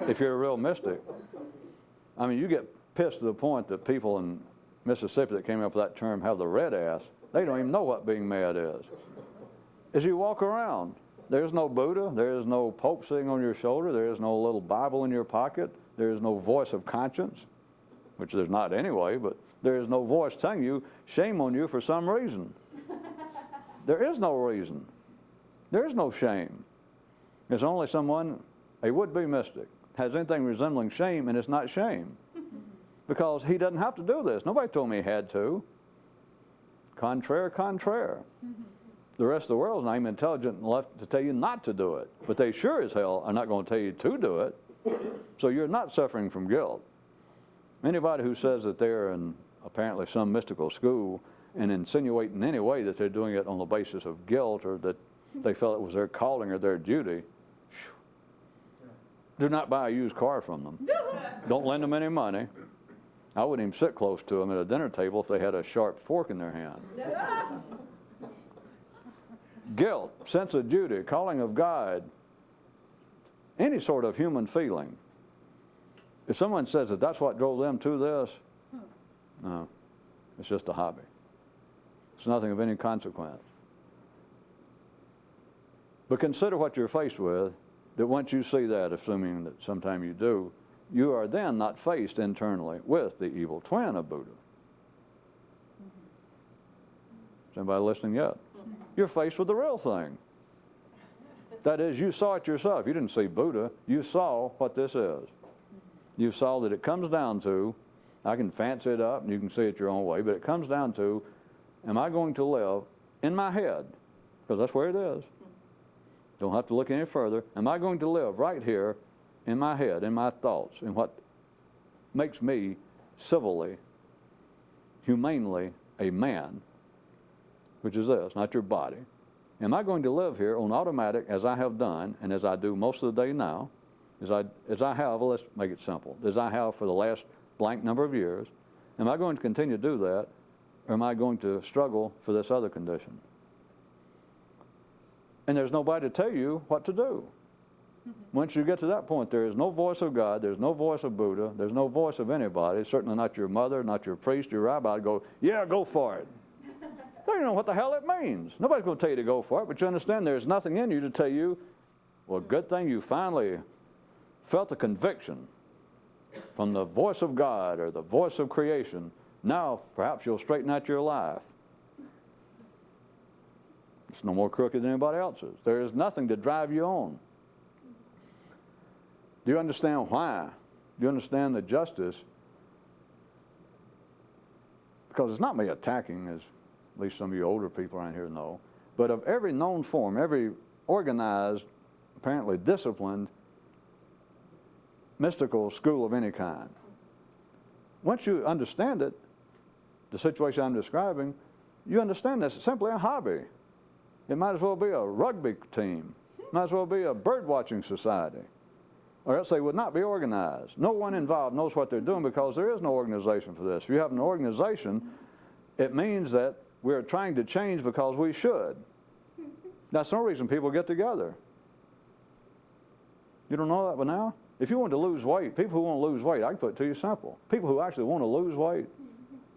If you're a real mystic. I mean, you get pissed to the point that people in Mississippi that came up with that term have the red ass. They don't even know what being mad is. As you walk around, there's no Buddha, there is no Pope sitting on your shoulder, there is no little Bible in your pocket, there is no voice of conscience, which there's not anyway, but there is no voice telling you, shame on you for some reason. There is no reason. There is no shame. There's only someone, a would-be mystic, has anything resembling shame, and it's not shame. Because he doesn't have to do this. Nobody told me he had to. Contraire, contraire. The rest of the world is not even intelligent enough to tell you not to do it. But they sure as hell are not going to tell you to do it. So you're not suffering from guilt. Anybody who says that they're in apparently some mystical school and insinuate in any way that they're doing it on the basis of guilt or that they felt it was their calling or their duty, do not buy a used car from them. Don't lend them any money. I wouldn't even sit close to them at a dinner table if they had a sharp fork in their hand. Guilt, sense of duty, calling of God, any sort of human feeling. If someone says that that's what drove them to this, no, it's just a hobby. It's nothing of any consequence. But consider what you're faced with, that once you see that, assuming that sometime you do, you are then not faced internally with the evil twin of Buddha. Is anybody listening yet? You're faced with the real thing. That is, you saw it yourself. You didn't see Buddha. You saw what this is. You saw that it comes down to, I can fancy it up and you can see it your own way, but it comes down to, am I going to live in my head? Because that's where it is. Don't have to look any further. Am I going to live right here in my head, in my thoughts, in what makes me civilly, humanely a man, which is this, not your body. Am I going to live here on automatic as I have done and as I do most of the day now, as I have, well, let's make it simple, as I have for the last blank number of years? Am I going to continue to do that, or am I going to struggle for this other condition? And there's nobody to tell you what to do. Once you get to that point, there is no voice of God, there's no voice of Buddha, there's no voice of anybody, certainly not your mother, not your priest, your rabbi, to go, yeah, go for it. They don't know what the hell it means. Nobody's going to tell you to go for it, but you understand there's nothing in you to tell you, well, good thing you finally felt the conviction from the voice of God or the voice of creation. Now, perhaps you'll straighten out your life. It's no more crooked than anybody else's. There is nothing to drive you on. Do you understand why? Do you understand the justice? Because it's not me attacking, as at least some of you older people around here know, but of every known form, every organized, apparently disciplined, mystical school of any kind. Once you understand it, the situation I'm describing, you understand that's simply a hobby. It might as well be a rugby team. It might as well be a bird-watching society. Or else they would not be organized. No one involved knows what they're doing because there is no organization for this. If you have an organization, it means that we're trying to change because we should. That's no reason people get together. You don't know that by now? If you want to lose weight, people who want to lose weight, I can put it to you simple. People who actually want to lose weight,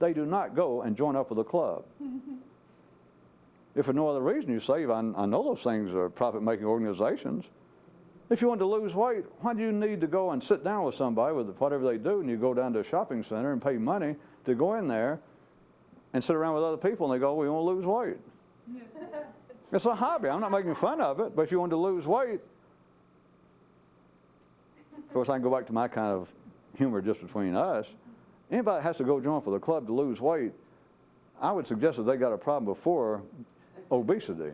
they do not go and join up with a club. If for no other reason, you say, I know those things are profit-making organizations. If you want to lose weight, why do you need to go and sit down with somebody with whatever they do, and you go down to a shopping center and pay money to go in there and sit around with other people and they go, we want to lose weight. It's a hobby. I'm not making fun of it, but if you want to lose weight, Of course, I can go back to my kind of humor just between us. Anybody that has to go join for the club to lose weight, I would suggest that they got a problem before obesity.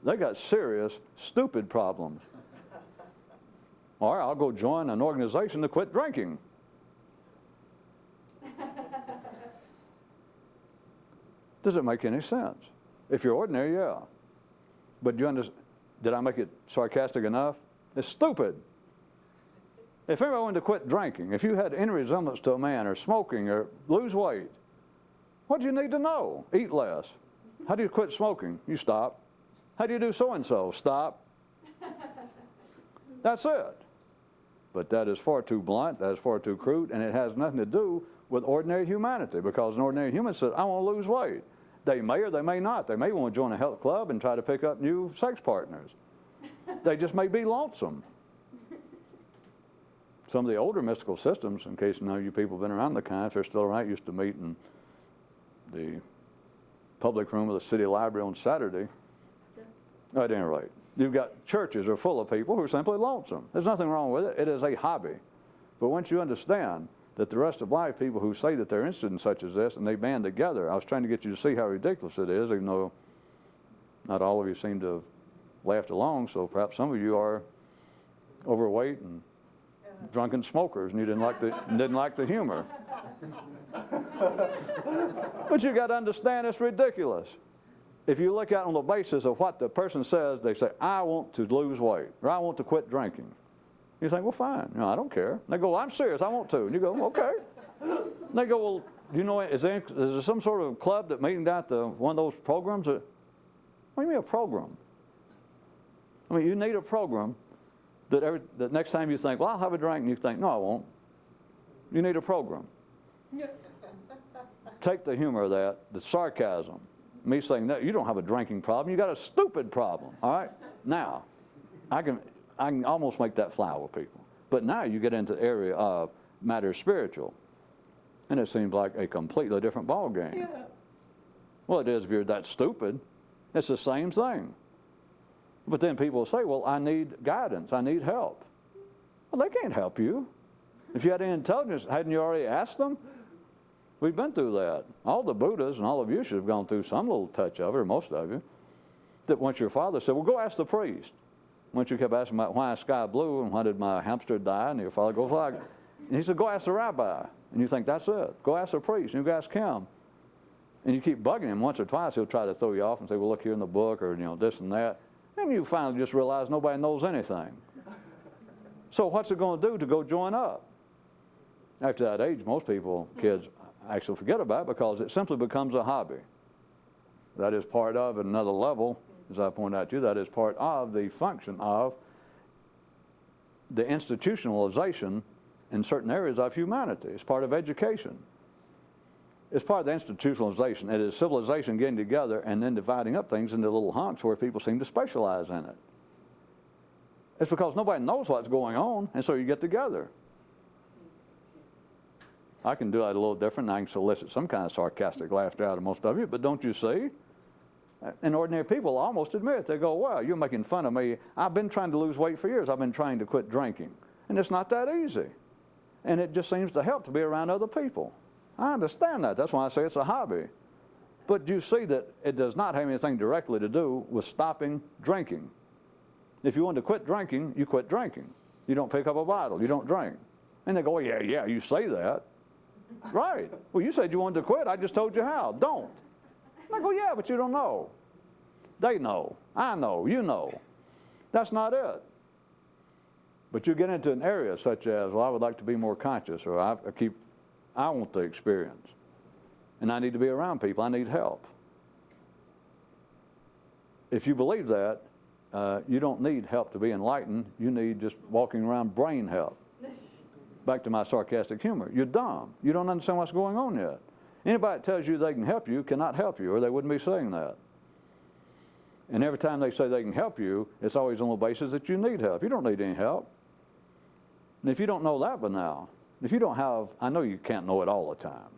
They got serious, stupid problems. All right, I'll go join an organization to quit drinking. Does it make any sense? If you're ordinary, yeah. But you understand, did I make it sarcastic enough? It's stupid. If everybody wanted to quit drinking, if you had any resemblance to a man or smoking or lose weight, what do you need to know? Eat less. How do you quit smoking? You stop. How do you do so-and-so? Stop. That's it. But that is far too blunt, that is far too crude, and it has nothing to do with ordinary humanity, because an ordinary human says, I want to lose weight. They may or they may not. They may want to join a health club and try to pick up new sex partners. They just may be lonesome. Some of the older mystical systems, in case none of you people have been around the kind, if they're still around, used to meet in the public room of the city library on Saturday. At any rate, you've got churches are full of people who are simply lonesome. There's nothing wrong with it. It is a hobby. But once you understand that the rest of life, people who say that they're interested in such as this and they band together, I was trying to get you to see how ridiculous it is, even though not all of you seem to have laughed along, so perhaps some of you are overweight and drunken smokers and you didn't like the humor. But you got to understand it's ridiculous. If you look at it on the basis of what the person says, they say, I want to lose weight, or I want to quit drinking. You think, well, fine. No, I don't care. And they go, well, I'm serious. I want to. And you go, okay. And they go, well, do you know, is there some sort of club that meeting down at one of those programs? What do you mean a program? I mean, you need a program that next time you think, well, I'll have a drink, and you think, no, I won't. You need a program. Take the humor of that, the sarcasm. Me saying that, you don't have a drinking problem, you got a stupid problem, all right? Now, I can almost make that fly with people. But now you get into the area of matters spiritual, and it seems like a completely different ball game. Yeah. Well, it is if you're that stupid. It's the same thing. But then people say, well, I need guidance, I need help. Well, they can't help you. If you had any intelligence, hadn't you already asked them? We've been through that. All the Buddhas and all of you should have gone through some little touch of it, or most of you, that once your father said, well, go ask the priest. Once you kept asking about why is sky blue and why did my hamster die, and your father goes, like, and he said, go ask the rabbi. And you think, that's it. Go ask the priest, and you go ask him. And you keep bugging him once or twice, he'll try to throw you off and say, well, look here in the book, or, you know, this and that. And you finally just realize nobody knows anything. So what's it going to do to go join up? After that age, most people, kids, actually forget about it because it simply becomes a hobby. That is part of, at another level, as I pointed out to you, that is part of the function of the institutionalization in certain areas of humanity. It's part of education. It's part of the institutionalization. It is civilization getting together and then dividing up things into little hunks where people seem to specialize in it. It's because nobody knows what's going on, and so you get together. I can do that a little different. I can solicit some kind of sarcastic laughter out of most of you, but don't you see? And ordinary people almost admit, they go, well, you're making fun of me. I've been trying to lose weight for years. I've been trying to quit drinking. And it's not that easy. And it just seems to help to be around other people. I understand that. That's why I say it's a hobby. But you see that it does not have anything directly to do with stopping drinking. If you want to quit drinking, you quit drinking. You don't pick up a bottle. You don't drink. And they go, well, yeah, you say that. Right. Well, you said you wanted to quit. I just told you how. Don't. And I go, yeah, but you don't know. They know. I know. You know. That's not it. But you get into an area such as, well, I would like to be more conscious, or I want the experience. And I need to be around people. I need help. If you believe that, you don't need help to be enlightened. You need just walking around brain help. Back to my sarcastic humor. You're dumb. You don't understand what's going on yet. Anybody that tells you they can help you cannot help you, or they wouldn't be saying that. And every time they say they can help you, it's always on the basis that you need help. You don't need any help. And if you don't know that by now, if you don't have, I know you can't know it all the time.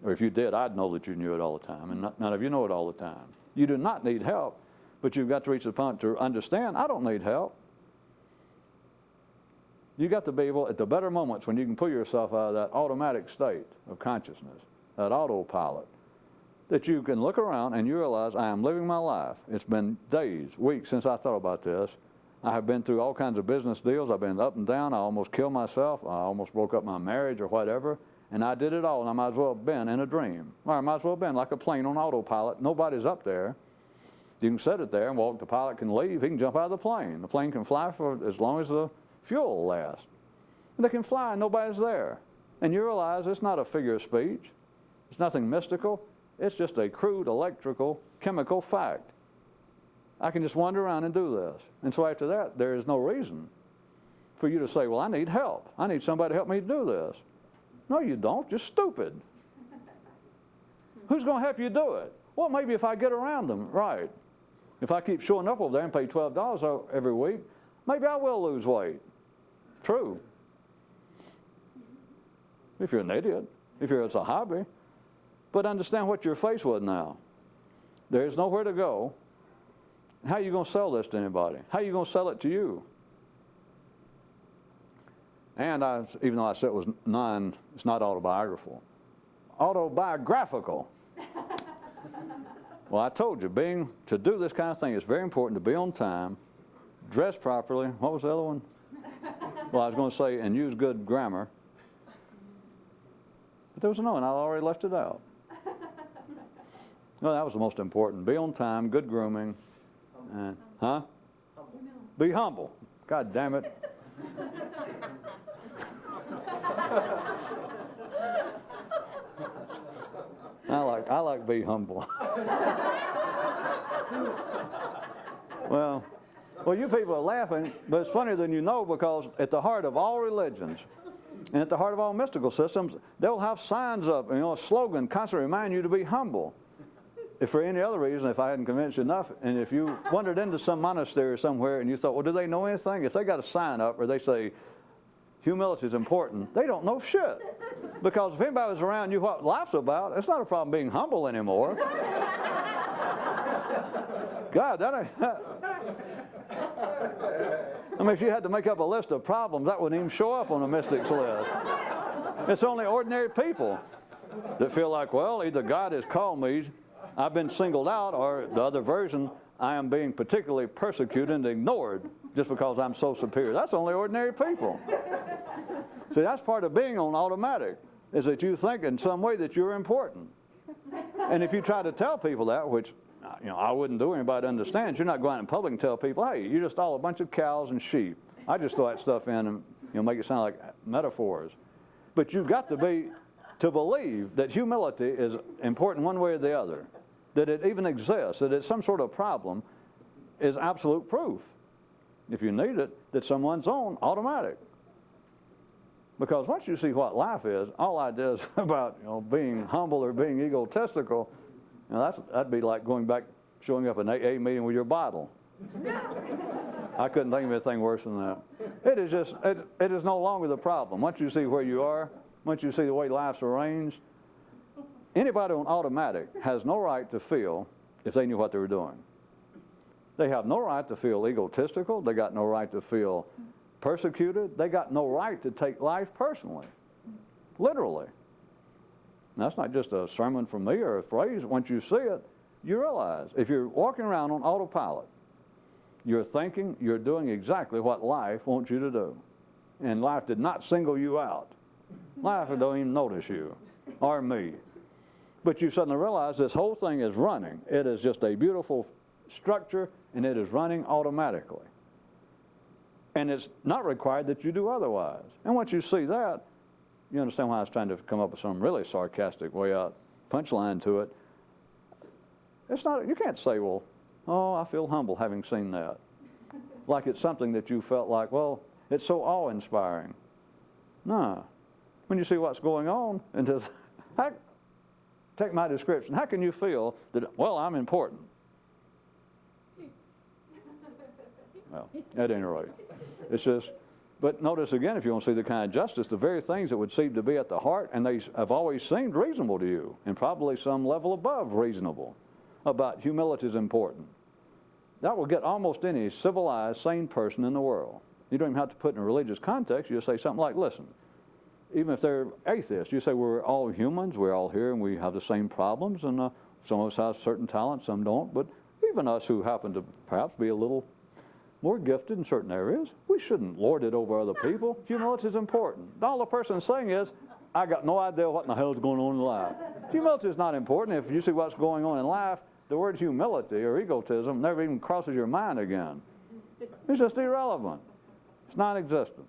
Or if you did, I'd know that you knew it all the time. And none of you know it all the time. You do not need help, but you've got to reach the point to understand, I don't need help. You got to be able, at the better moments when you can pull yourself out of that automatic state of consciousness, that autopilot, that you can look around and you realize I am living my life. It's been days, weeks since I thought about this. I have been through all kinds of business deals. I've been up and down. I almost killed myself. I almost broke up my marriage or whatever. And I did it all, and I might as well have been in a dream. Or I might as well have been like a plane on autopilot. Nobody's up there. You can set it there and walk. The pilot can leave. He can jump out of the plane. The plane can fly for as long as the fuel lasts. And they can fly and nobody's there. And you realize it's not a figure of speech. It's nothing mystical. It's just a crude electrical, chemical fact. I can just wander around and do this. And so after that, there is no reason for you to say, well, I need help. I need somebody to help me do this. No, you don't. You're stupid. Who's going to help you do it? Well, maybe if I get around them, right. If I keep showing up over there and pay $12 every week, maybe I will lose weight. True. If you're an idiot, if it's a hobby. But understand what you're faced with now. There's nowhere to go. How are you going to sell this to anybody? How are you going to sell it to you? And even though I said it was it's not autobiographical. Autobiographical. Well, I told you, to do this kind of thing, it's very important to be on time, dress properly. What was the other one? Well, I was going to say, and use good grammar. But there was another one. I already left it out. Well, that was the most important. Be on time, good grooming. Huh? Be humble. God damn it. I like be humble. Well, you people are laughing, but it's funnier than you know, because at the heart of all religions and at the heart of all mystical systems, they'll have signs up, a slogan constantly remind you to be humble. If for any other reason, if I hadn't convinced you enough, and if you wandered into some monastery somewhere and you thought, well, do they know anything? If they got a sign up where they say, humility is important, they don't know shit. Because if anybody was around you what life's about, it's not a problem being humble anymore. God, that ain't... I mean, if you had to make up a list of problems, that wouldn't even show up on the mystics list. It's only ordinary people that feel like, well, either God has called me, I've been singled out, or the other version, I am being particularly persecuted and ignored just because I'm so superior. That's only ordinary people. See, that's part of being on automatic, is that you think in some way that you're important. And if you try to tell people that, which I wouldn't do anybody to understand, you're not going out in public and tell people, hey, you're just all a bunch of cows and sheep. I just throw that stuff in and make it sound like metaphors. But you've got to believe that humility is important one way or the other, that it even exists, that it's some sort of problem, is absolute proof, if you need it, that someone's on automatic. Because once you see what life is, all ideas about being humble or being egotistical, that'd be like going back, showing up at an AA meeting with your bottle. I couldn't think of anything worse than that. It is no longer the problem. Once you see where you are, once you see the way life's arranged, anybody on automatic has no right to feel if they knew what they were doing. They have no right to feel egotistical. They got no right to feel persecuted. They got no right to take life personally, literally. And that's not just a sermon from me or a phrase. Once you see it, you realize if you're walking around on autopilot, you're thinking, you're doing exactly what life wants you to do. And life did not single you out. Life don't even notice you or me. But you suddenly realize this whole thing is running. It is just a beautiful structure, and it is running automatically. And it's not required that you do otherwise. And once you see that, you understand why I was trying to come up with some really sarcastic way out, punchline to it. It's not, you can't say, well, oh, I feel humble having seen that. Like it's something that you felt like, well, it's so awe-inspiring. No. When you see what's going on, and take my description, how can you feel that, well, I'm important? Well, at any rate, it's just, but notice again, if you want to see the kind of justice, the very things that would seem to be at the heart, and they have always seemed reasonable to you, and probably some level above reasonable, about humility is important. That will get almost any civilized, sane person in the world. You don't even have to put it in a religious context. You just say something like, listen, even if they're atheists, you say we're all humans, we're all here, and we have the same problems, and some of us have certain talents, some don't, but even us who happen to perhaps be a little more gifted in certain areas, we shouldn't lord it over other people. Humility is important. All the person is saying is, I got no idea what in the hell is going on in life. Humility is not important. If you see what's going on in life, the word humility or egotism never even crosses your mind again. It's just irrelevant. It's non-existent.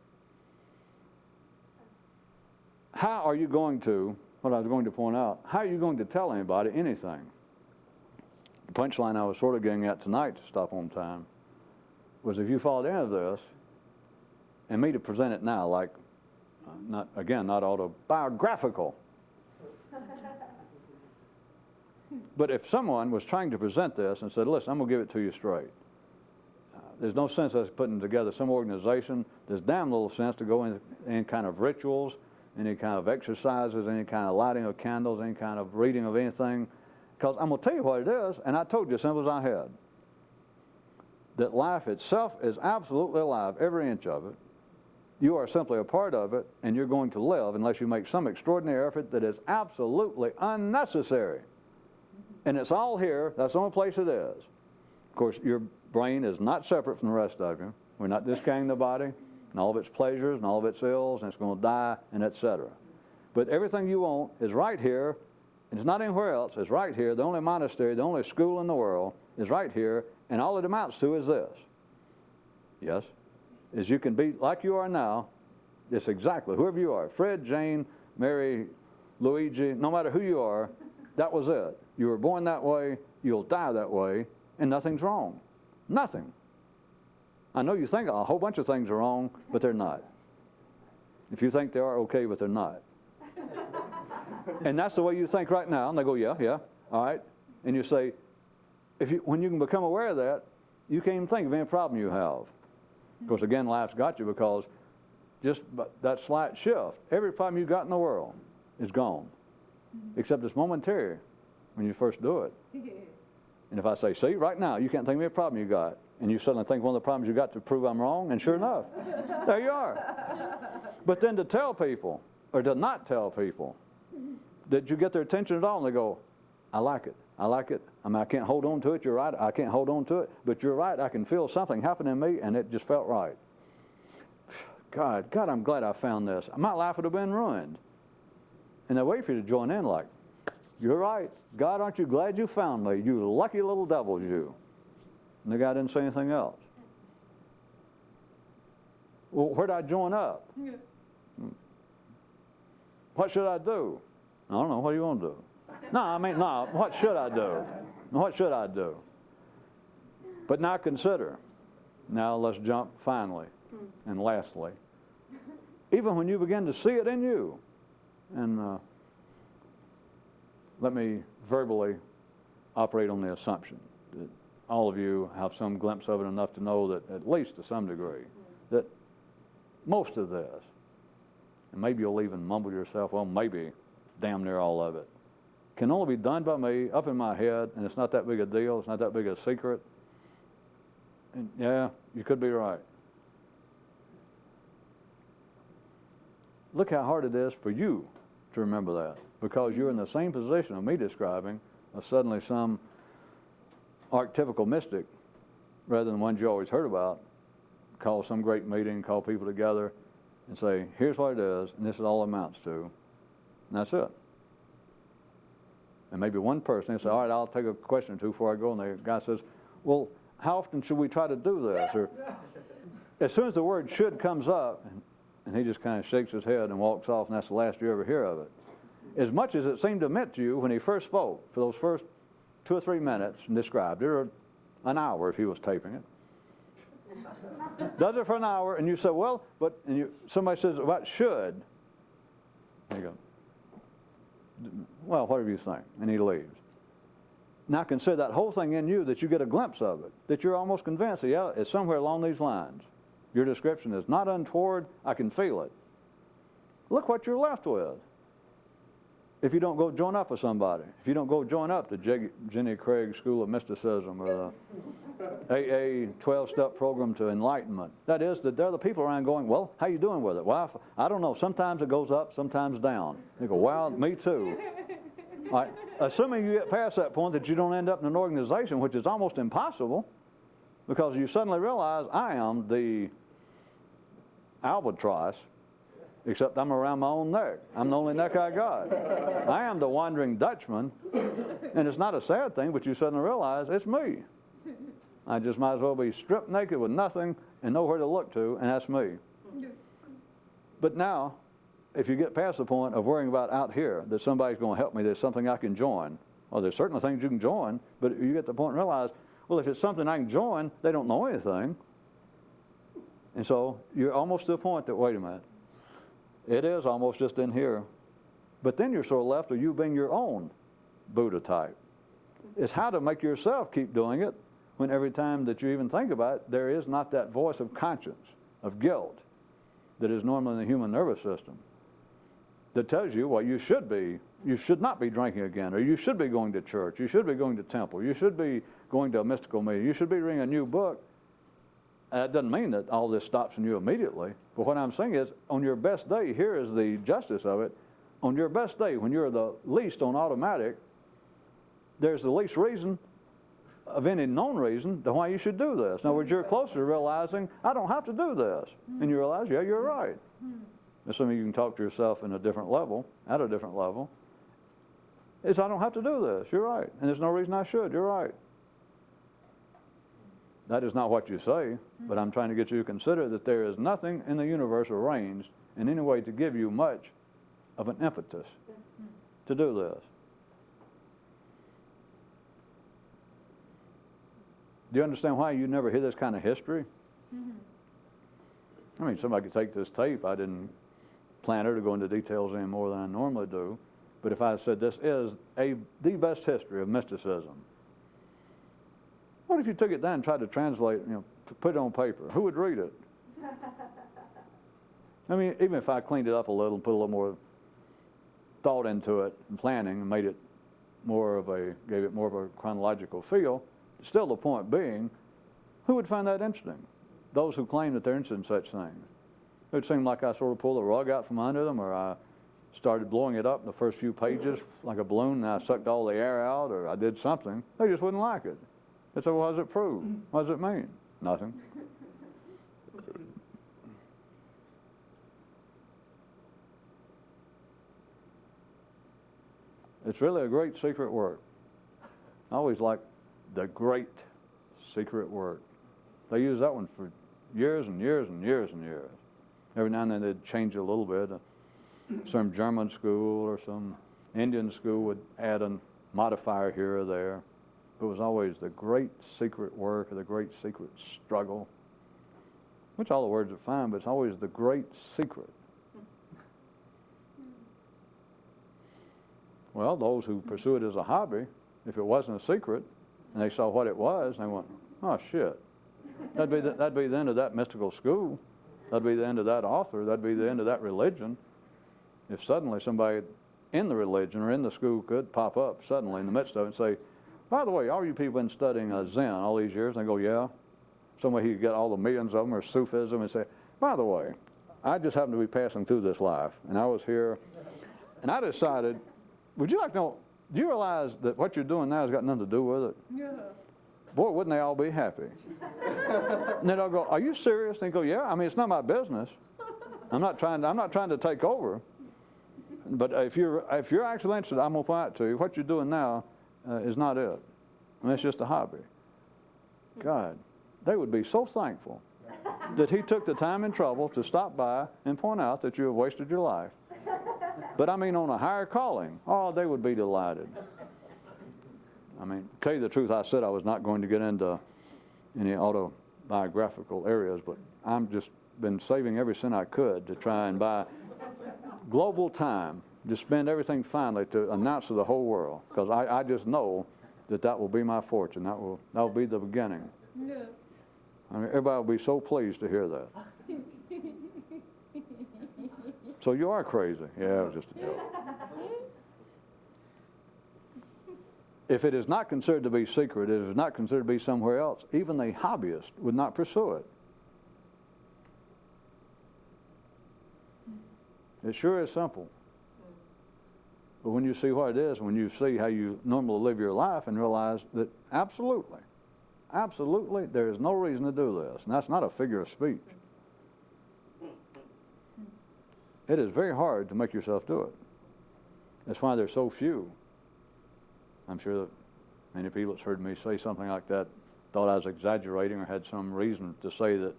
How are you going to, what I was going to point out, how are you going to tell anybody anything? The punchline I was sort of getting at tonight to stop on time was if you followed any of this, and me to present it now like, not autobiographical, but if someone was trying to present this and said, listen, I'm going to give it to you straight. There's no sense us putting together some organization. There's damn little sense to go in any kind of rituals, any kind of exercises, any kind of lighting of candles, any kind of reading of anything. Because I'm going to tell you what it is, and I told you as simple as I had, that life itself is absolutely alive, every inch of it. You are simply a part of it, and you're going to live unless you make some extraordinary effort that is absolutely unnecessary. And it's all here. That's the only place it is. Of course, your brain is not separate from the rest of you. We're not discounting the body and all of its pleasures and all of its ills, and it's going to die, and etc. But everything you want is right here, and it's not anywhere else. It's right here. The only monastery, the only school in the world is right here, and all it amounts to is this. Yes? Is you can be like you are now. It's exactly whoever you are. Fred, Jane, Mary, Luigi, no matter who you are, that was it. You were born that way, you'll die that way, and nothing's wrong. Nothing. I know you think a whole bunch of things are wrong, but they're not. If you think they are, okay, but they're not. And that's the way you think right now. And they go, yeah, all right. And you say, when you can become aware of that, you can't even think of any problem you have. Of course, again, life's got you because just that slight shift, every problem you got in the world is gone. Except it's momentary when you first do it. And if I say, see, right now, you can't think of any problem you got, and you suddenly think one of the problems you got to prove I'm wrong, and sure enough, there you are. But then to tell people, or to not tell people, that you get their attention at all, and they go, I like it. I like it. I mean, I can't hold on to it. You're right. I can't hold on to it. But you're right. I can feel something happen in me, and it just felt right. God, I'm glad I found this. My life would have been ruined. And they wait for you to join in like, you're right. God, aren't you glad you found me? You lucky little devil, you. And the guy didn't say anything else. Well, where'd I join up? What should I do? I don't know. What do you want to do? No, what should I do? What should I do? But now consider. Now let's jump finally and lastly. Even when you begin to see it in you, and let me verbally operate on the assumption that all of you have some glimpse of it enough to know that at least to some degree, that most of this, and maybe you'll even mumble to yourself, well, maybe damn near all of it, can only be done by me up in my head, and it's not that big a deal, it's not that big a secret. And yeah, you could be right. Look how hard it is for you to remember that, because you're in the same position of me describing suddenly some archetypical mystic, rather than ones you always heard about, call some great meeting, call people together, and say, here's what it is, and this is all it amounts to, and that's it. And maybe one person will say, all right, I'll take a question or two before I go, and the guy says, well, how often should we try to do this? Or as soon as the word should comes up, and he just kind of shakes his head and walks off, and that's the last you ever hear of it. As much as it seemed to meant to you when he first spoke, for those first 2 or 3 minutes, and described it, or an hour if he was taping it. Does it for an hour, and you say, well, but, and somebody says, what should? And you go, well, whatever you think, and he leaves. Now consider that whole thing in you, that you get a glimpse of it, that you're almost convinced that, yeah, it's somewhere along these lines. Your description is not untoward, I can feel it. Look what you're left with. if you don't go join up with somebody, if you don't go join up the Jenny Craig School of Mysticism or the AA 12-step program to enlightenment, that is, that there are the people around going, well, how you doing with it? Well, I don't know. Sometimes it goes up, sometimes down. You go, well, me too. Right. Assuming you get past that point that you don't end up in an organization, which is almost impossible, because you suddenly realize I am the albatross, except I'm around my own neck. I'm the only neck I got. I am the wandering Dutchman, and it's not a sad thing, but you suddenly realize it's me. I just might as well be stripped naked with nothing and nowhere to look to, and that's me. But now, if you get past the point of worrying about out here, that somebody's going to help me, there's something I can join. Well, there's certainly things you can join, but you get to the point and realize, well, if it's something I can join, they don't know anything. And so you're almost to the point that, wait a minute, it is almost just in here. But then you're sort of left with you being your own Buddha type. It's how to make yourself keep doing it when every time that you even think about it, there is not that voice of conscience, of guilt, that is normally in the human nervous system, that tells you, well, you should not be drinking again, or you should be going to church, you should be going to temple, you should be going to a mystical meeting, you should be reading a new book. That doesn't mean that all this stops in you immediately. But what I'm saying is, on your best day, here is the justice of it. On your best day, when you're the least on automatic, there's the least reason of any known reason to why you should do this. In other words, you're closer to realizing, I don't have to do this. And you realize, yeah, you're right. Assuming you can talk to yourself in a different level, at a different level, is I don't have to do this. You're right. And there's no reason I should. You're right. That is not what you say, but I'm trying to get you to consider that there is nothing in the universe arranged in any way to give you much of an impetus to do this. Do you understand why you never hear this kind of history? I mean, somebody could take this tape. I didn't plan her to go into details any more than I normally do, but if I said this is the best history of mysticism, what if you took it down and tried to translate, put it on paper? Who would read it? I mean, even if I cleaned it up a little and put a little more thought into it and planning and made it gave it more of a chronological feel, still the point being, who would find that interesting? Those who claim that they're interested in such things. It would seem like I sort of pulled the rug out from under them, or I started blowing it up in the first few pages like a balloon and I sucked all the air out, or I did something. They just wouldn't like it. They said, well, what does it prove? What does it mean? Nothing. It's really a great secret work. I always like the great secret work. They use that one for years and years and years and years. Every now and then they'd change it a little bit. Some German school or some Indian school would add a modifier here or there. It was always the great secret work or the great secret struggle, which all the words are fine, but it's always the great secret. Well, those who pursue it as a hobby, if it wasn't a secret and they saw what it was, they went, oh, shit. That'd be the end of that mystical school. That'd be the end of that author. That'd be the end of that religion. If suddenly somebody in the religion or in the school could pop up suddenly in the midst of it and say, by the way, all you people been studying Zen all these years? And they go, yeah. Somebody he could get all the millions of them, or Sufism, and say, by the way, I just happened to be passing through this life, and I was here, and I decided, would you like to know, do you realize that what you're doing now has got nothing to do with it? Yeah. Boy, wouldn't they all be happy? And then I'll go, are you serious? And they go, yeah. I mean, it's not my business. I'm not trying to take over. But if you're actually interested, I'm gonna point out to you what you're doing now is not it. I mean, it's just a hobby. God, they would be so thankful that he took the time and trouble to stop by and point out that you have wasted your life. But I mean, on a higher calling, oh, they would be delighted. I mean, to tell you the truth, I said I was not going to get into any autobiographical areas, but I'm just been saving every cent I could to try and buy global time, to spend everything finally to announce to the whole world, because I just know that will be my fortune. That will be the beginning. Yeah. I mean, everybody will be so pleased to hear that. So you are crazy. Yeah, it was just a joke. If it is not considered to be secret, it is not considered to be somewhere else, even the hobbyist would not pursue it. It sure is simple. But when you see what it is, when you see how you normally live your life and realize that absolutely, there is no reason to do this. And that's not a figure of speech. It is very hard to make yourself do it. That's why there's so few. I'm sure that many people that's heard me say something like that thought I was exaggerating or had some reason to say that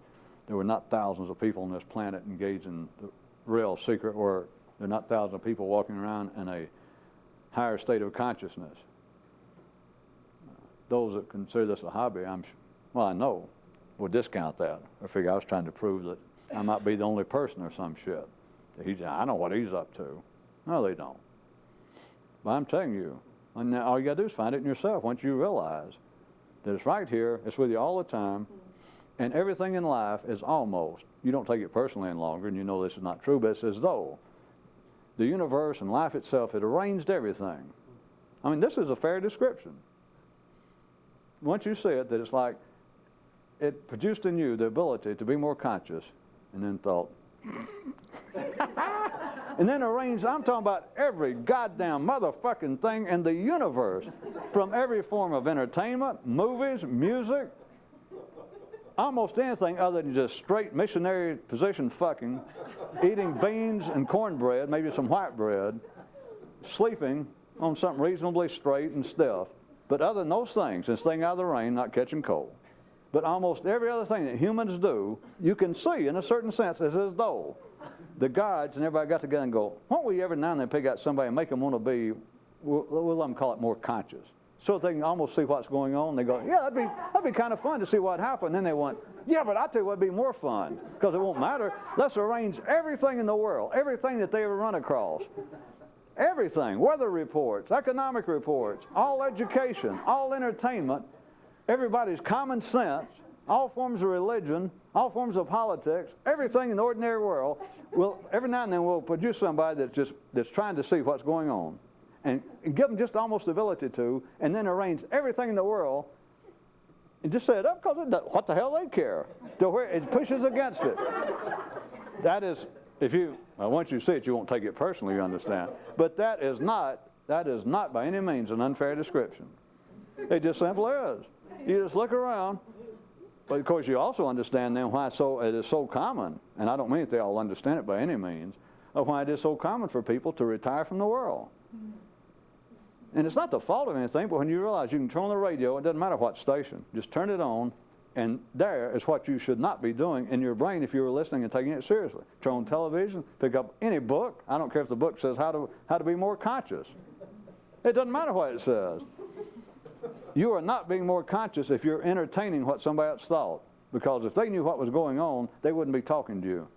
there were not thousands of people on this planet engaged in the real secret work. There are not thousands of people walking around in a higher state of consciousness. Those that consider this a hobby, I know, will discount that or figure I was trying to prove that I might be the only person or some shit. I know what he's up to. No, they don't. But I'm telling you, and all you got to do is find it in yourself once you realize that it's right here, it's with you all the time, and everything in life is almost, you don't take it personally any longer, and you know this is not true, but it's as though the universe and life itself had arranged everything. I mean, this is a fair description. Once you see it, that it's like it produced in you the ability to be more conscious, and then thought, and then arranged, I'm talking about every goddamn motherfucking thing in the universe, from every form of entertainment, movies, music, almost anything other than just straight missionary position fucking, eating beans and cornbread, maybe some white bread, sleeping on something reasonably straight and stiff. But other than those things, and staying out of the rain, not catching cold. But almost every other thing that humans do, you can see in a certain sense as though the gods and everybody got together and go, why don't we every now and then pick out somebody and make them want to be, we'll let them call it more conscious. So they can almost see what's going on. They go, yeah, that'd be kind of fun to see what happened. Then they went, yeah, but I tell you what'd be more fun, because it won't matter. Let's arrange everything in the world, everything that they ever run across. Everything, weather reports, economic reports, all education, all entertainment, everybody's common sense, all forms of religion, all forms of politics, everything in the ordinary world. Every now and then we'll produce somebody that's trying to see what's going on, and give them just almost the ability to, and then arrange everything in the world and just set it up, because what the hell they care? To where it pushes against it. That is, once you see it, you won't take it personally, you understand. But that is not by any means an unfair description. It just simply is. You just look around, but of course you also understand then why it is so common, and I don't mean that they all understand it by any means, of why it is so common for people to retire from the world. And it's not the fault of anything, but when you realize you can turn on the radio, it doesn't matter what station, just turn it on, and there is what you should not be doing in your brain if you were listening and taking it seriously. Turn on television, pick up any book. I don't care if the book says how to be more conscious. It doesn't matter what it says. You are not being more conscious if you're entertaining what somebody else thought, because if they knew what was going on, they wouldn't be talking to you.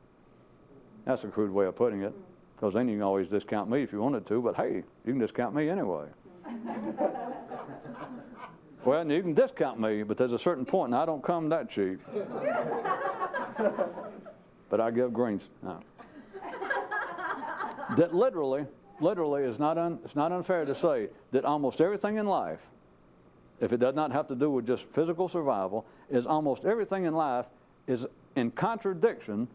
That's a crude way of putting it, because then you can always discount me if you wanted to, but hey, you can discount me anyway. Well, you can discount me, but there's a certain point, and I don't come that cheap. But I give greens. No. That literally it's not unfair to say that almost everything in life, if it does not have to do with just physical survival, is almost everything in life is in contradiction,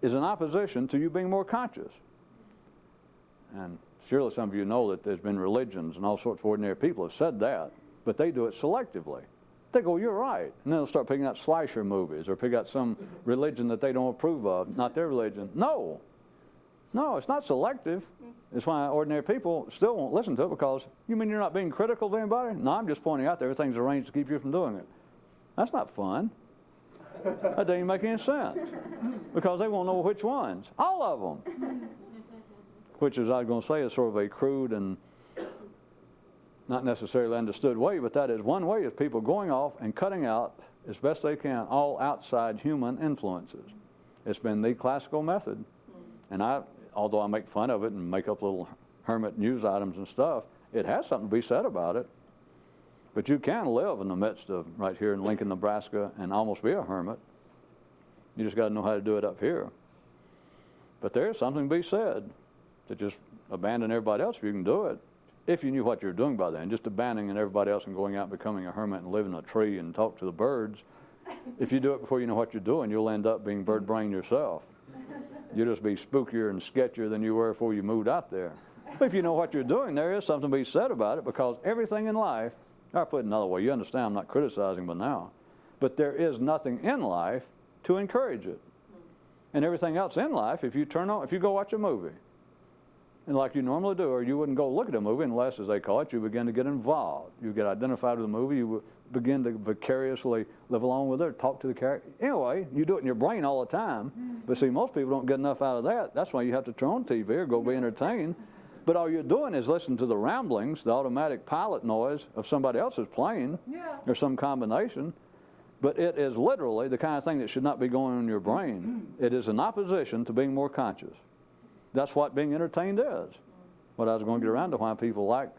is in opposition to you being more conscious. And surely some of you know that there's been religions and all sorts of ordinary people have said that, but they do it selectively. They go, you're right. And then they'll start picking out slasher movies or pick out some religion that they don't approve of, not their religion. No, it's not selective. It's why ordinary people still won't listen to it, because you mean you're not being critical of anybody? No, I'm just pointing out that everything's arranged to keep you from doing it. That's not fun. That doesn't even make any sense, because they won't know which ones. All of them. Which, as I was going to say, is sort of a crude and not necessarily understood way, but that is one way, is people going off and cutting out as best they can all outside human influences. It's been the classical method. And although I make fun of it and make up little hermit news items and stuff, it has something to be said about it. But you can live in the midst of, right here in Lincoln, Nebraska, and almost be a hermit. You just got to know how to do it up here. But there's something to be said, to just abandon everybody else if you can do it. if you knew what you were doing by then, just abandoning everybody else and going out and becoming a hermit and live in a tree and talk to the birds, if you do it before you know what you're doing, you'll end up being bird brain yourself. You'll just be spookier and sketchier than you were before you moved out there. But if you know what you're doing, there is something to be said about it, because everything in life, or put it another way, you understand I'm not criticizing by now, but there is nothing in life to encourage it. And everything else in life, if you go watch a movie, and like you normally do, or you wouldn't go look at a movie unless, as they call it, you begin to get involved. You get identified with the movie, you begin to vicariously live along with it, talk to the character. Anyway, you do it in your brain all the time, but see, most people don't get enough out of that. That's why you have to turn on TV or go be entertained. But all you're doing is listening to the ramblings, the automatic pilot noise of somebody else's plane, or some combination. But it is literally the kind of thing that should not be going on in your brain. It is in opposition to being more conscious. That's what being entertained is. What I was going to get around to, why people like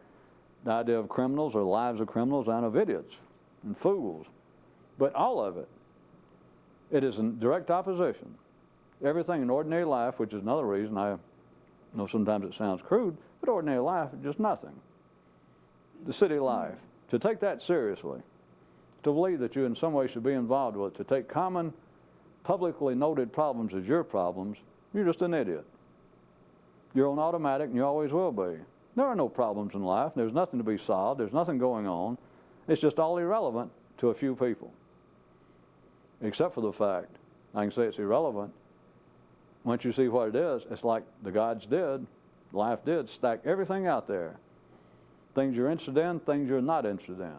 the idea of criminals or the lives of criminals and of idiots and fools. But all of it, it is in direct opposition. Everything in ordinary life, which is another reason I know sometimes it sounds crude, but ordinary life is just nothing. The city life, to take that seriously, to believe that you in some way should be involved with it, to take common, publicly noted problems as your problems, you're just an idiot. You're on automatic, and you always will be. There are no problems in life. There's nothing to be solved. There's nothing going on. It's just all irrelevant to a few people. Except for the fact, I can say it's irrelevant. Once you see what it is, it's like the gods did, life did, stack everything out there. Things you're interested in, things you're not interested in.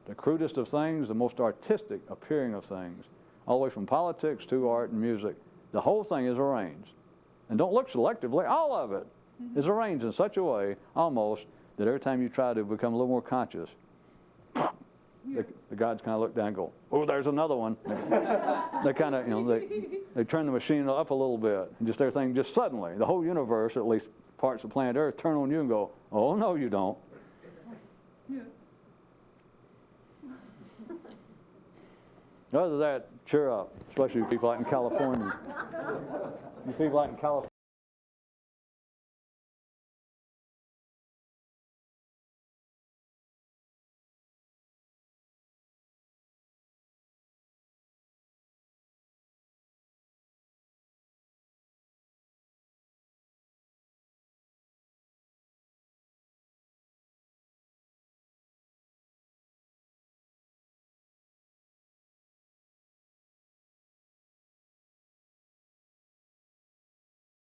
The crudest of things, the most artistic appearing of things, all the way from politics to art and music. The whole thing is arranged. And don't look selectively, all of it is arranged in such a way, almost, that every time you try to become a little more conscious, the gods kind of look down and go, oh, there's another one. They kind of, they turn the machine up a little bit, and just everything, just suddenly, the whole universe, or at least parts of planet Earth, turn on you and go, oh, no, you don't. Other than that, cheer up, especially people out in California. You people out in California.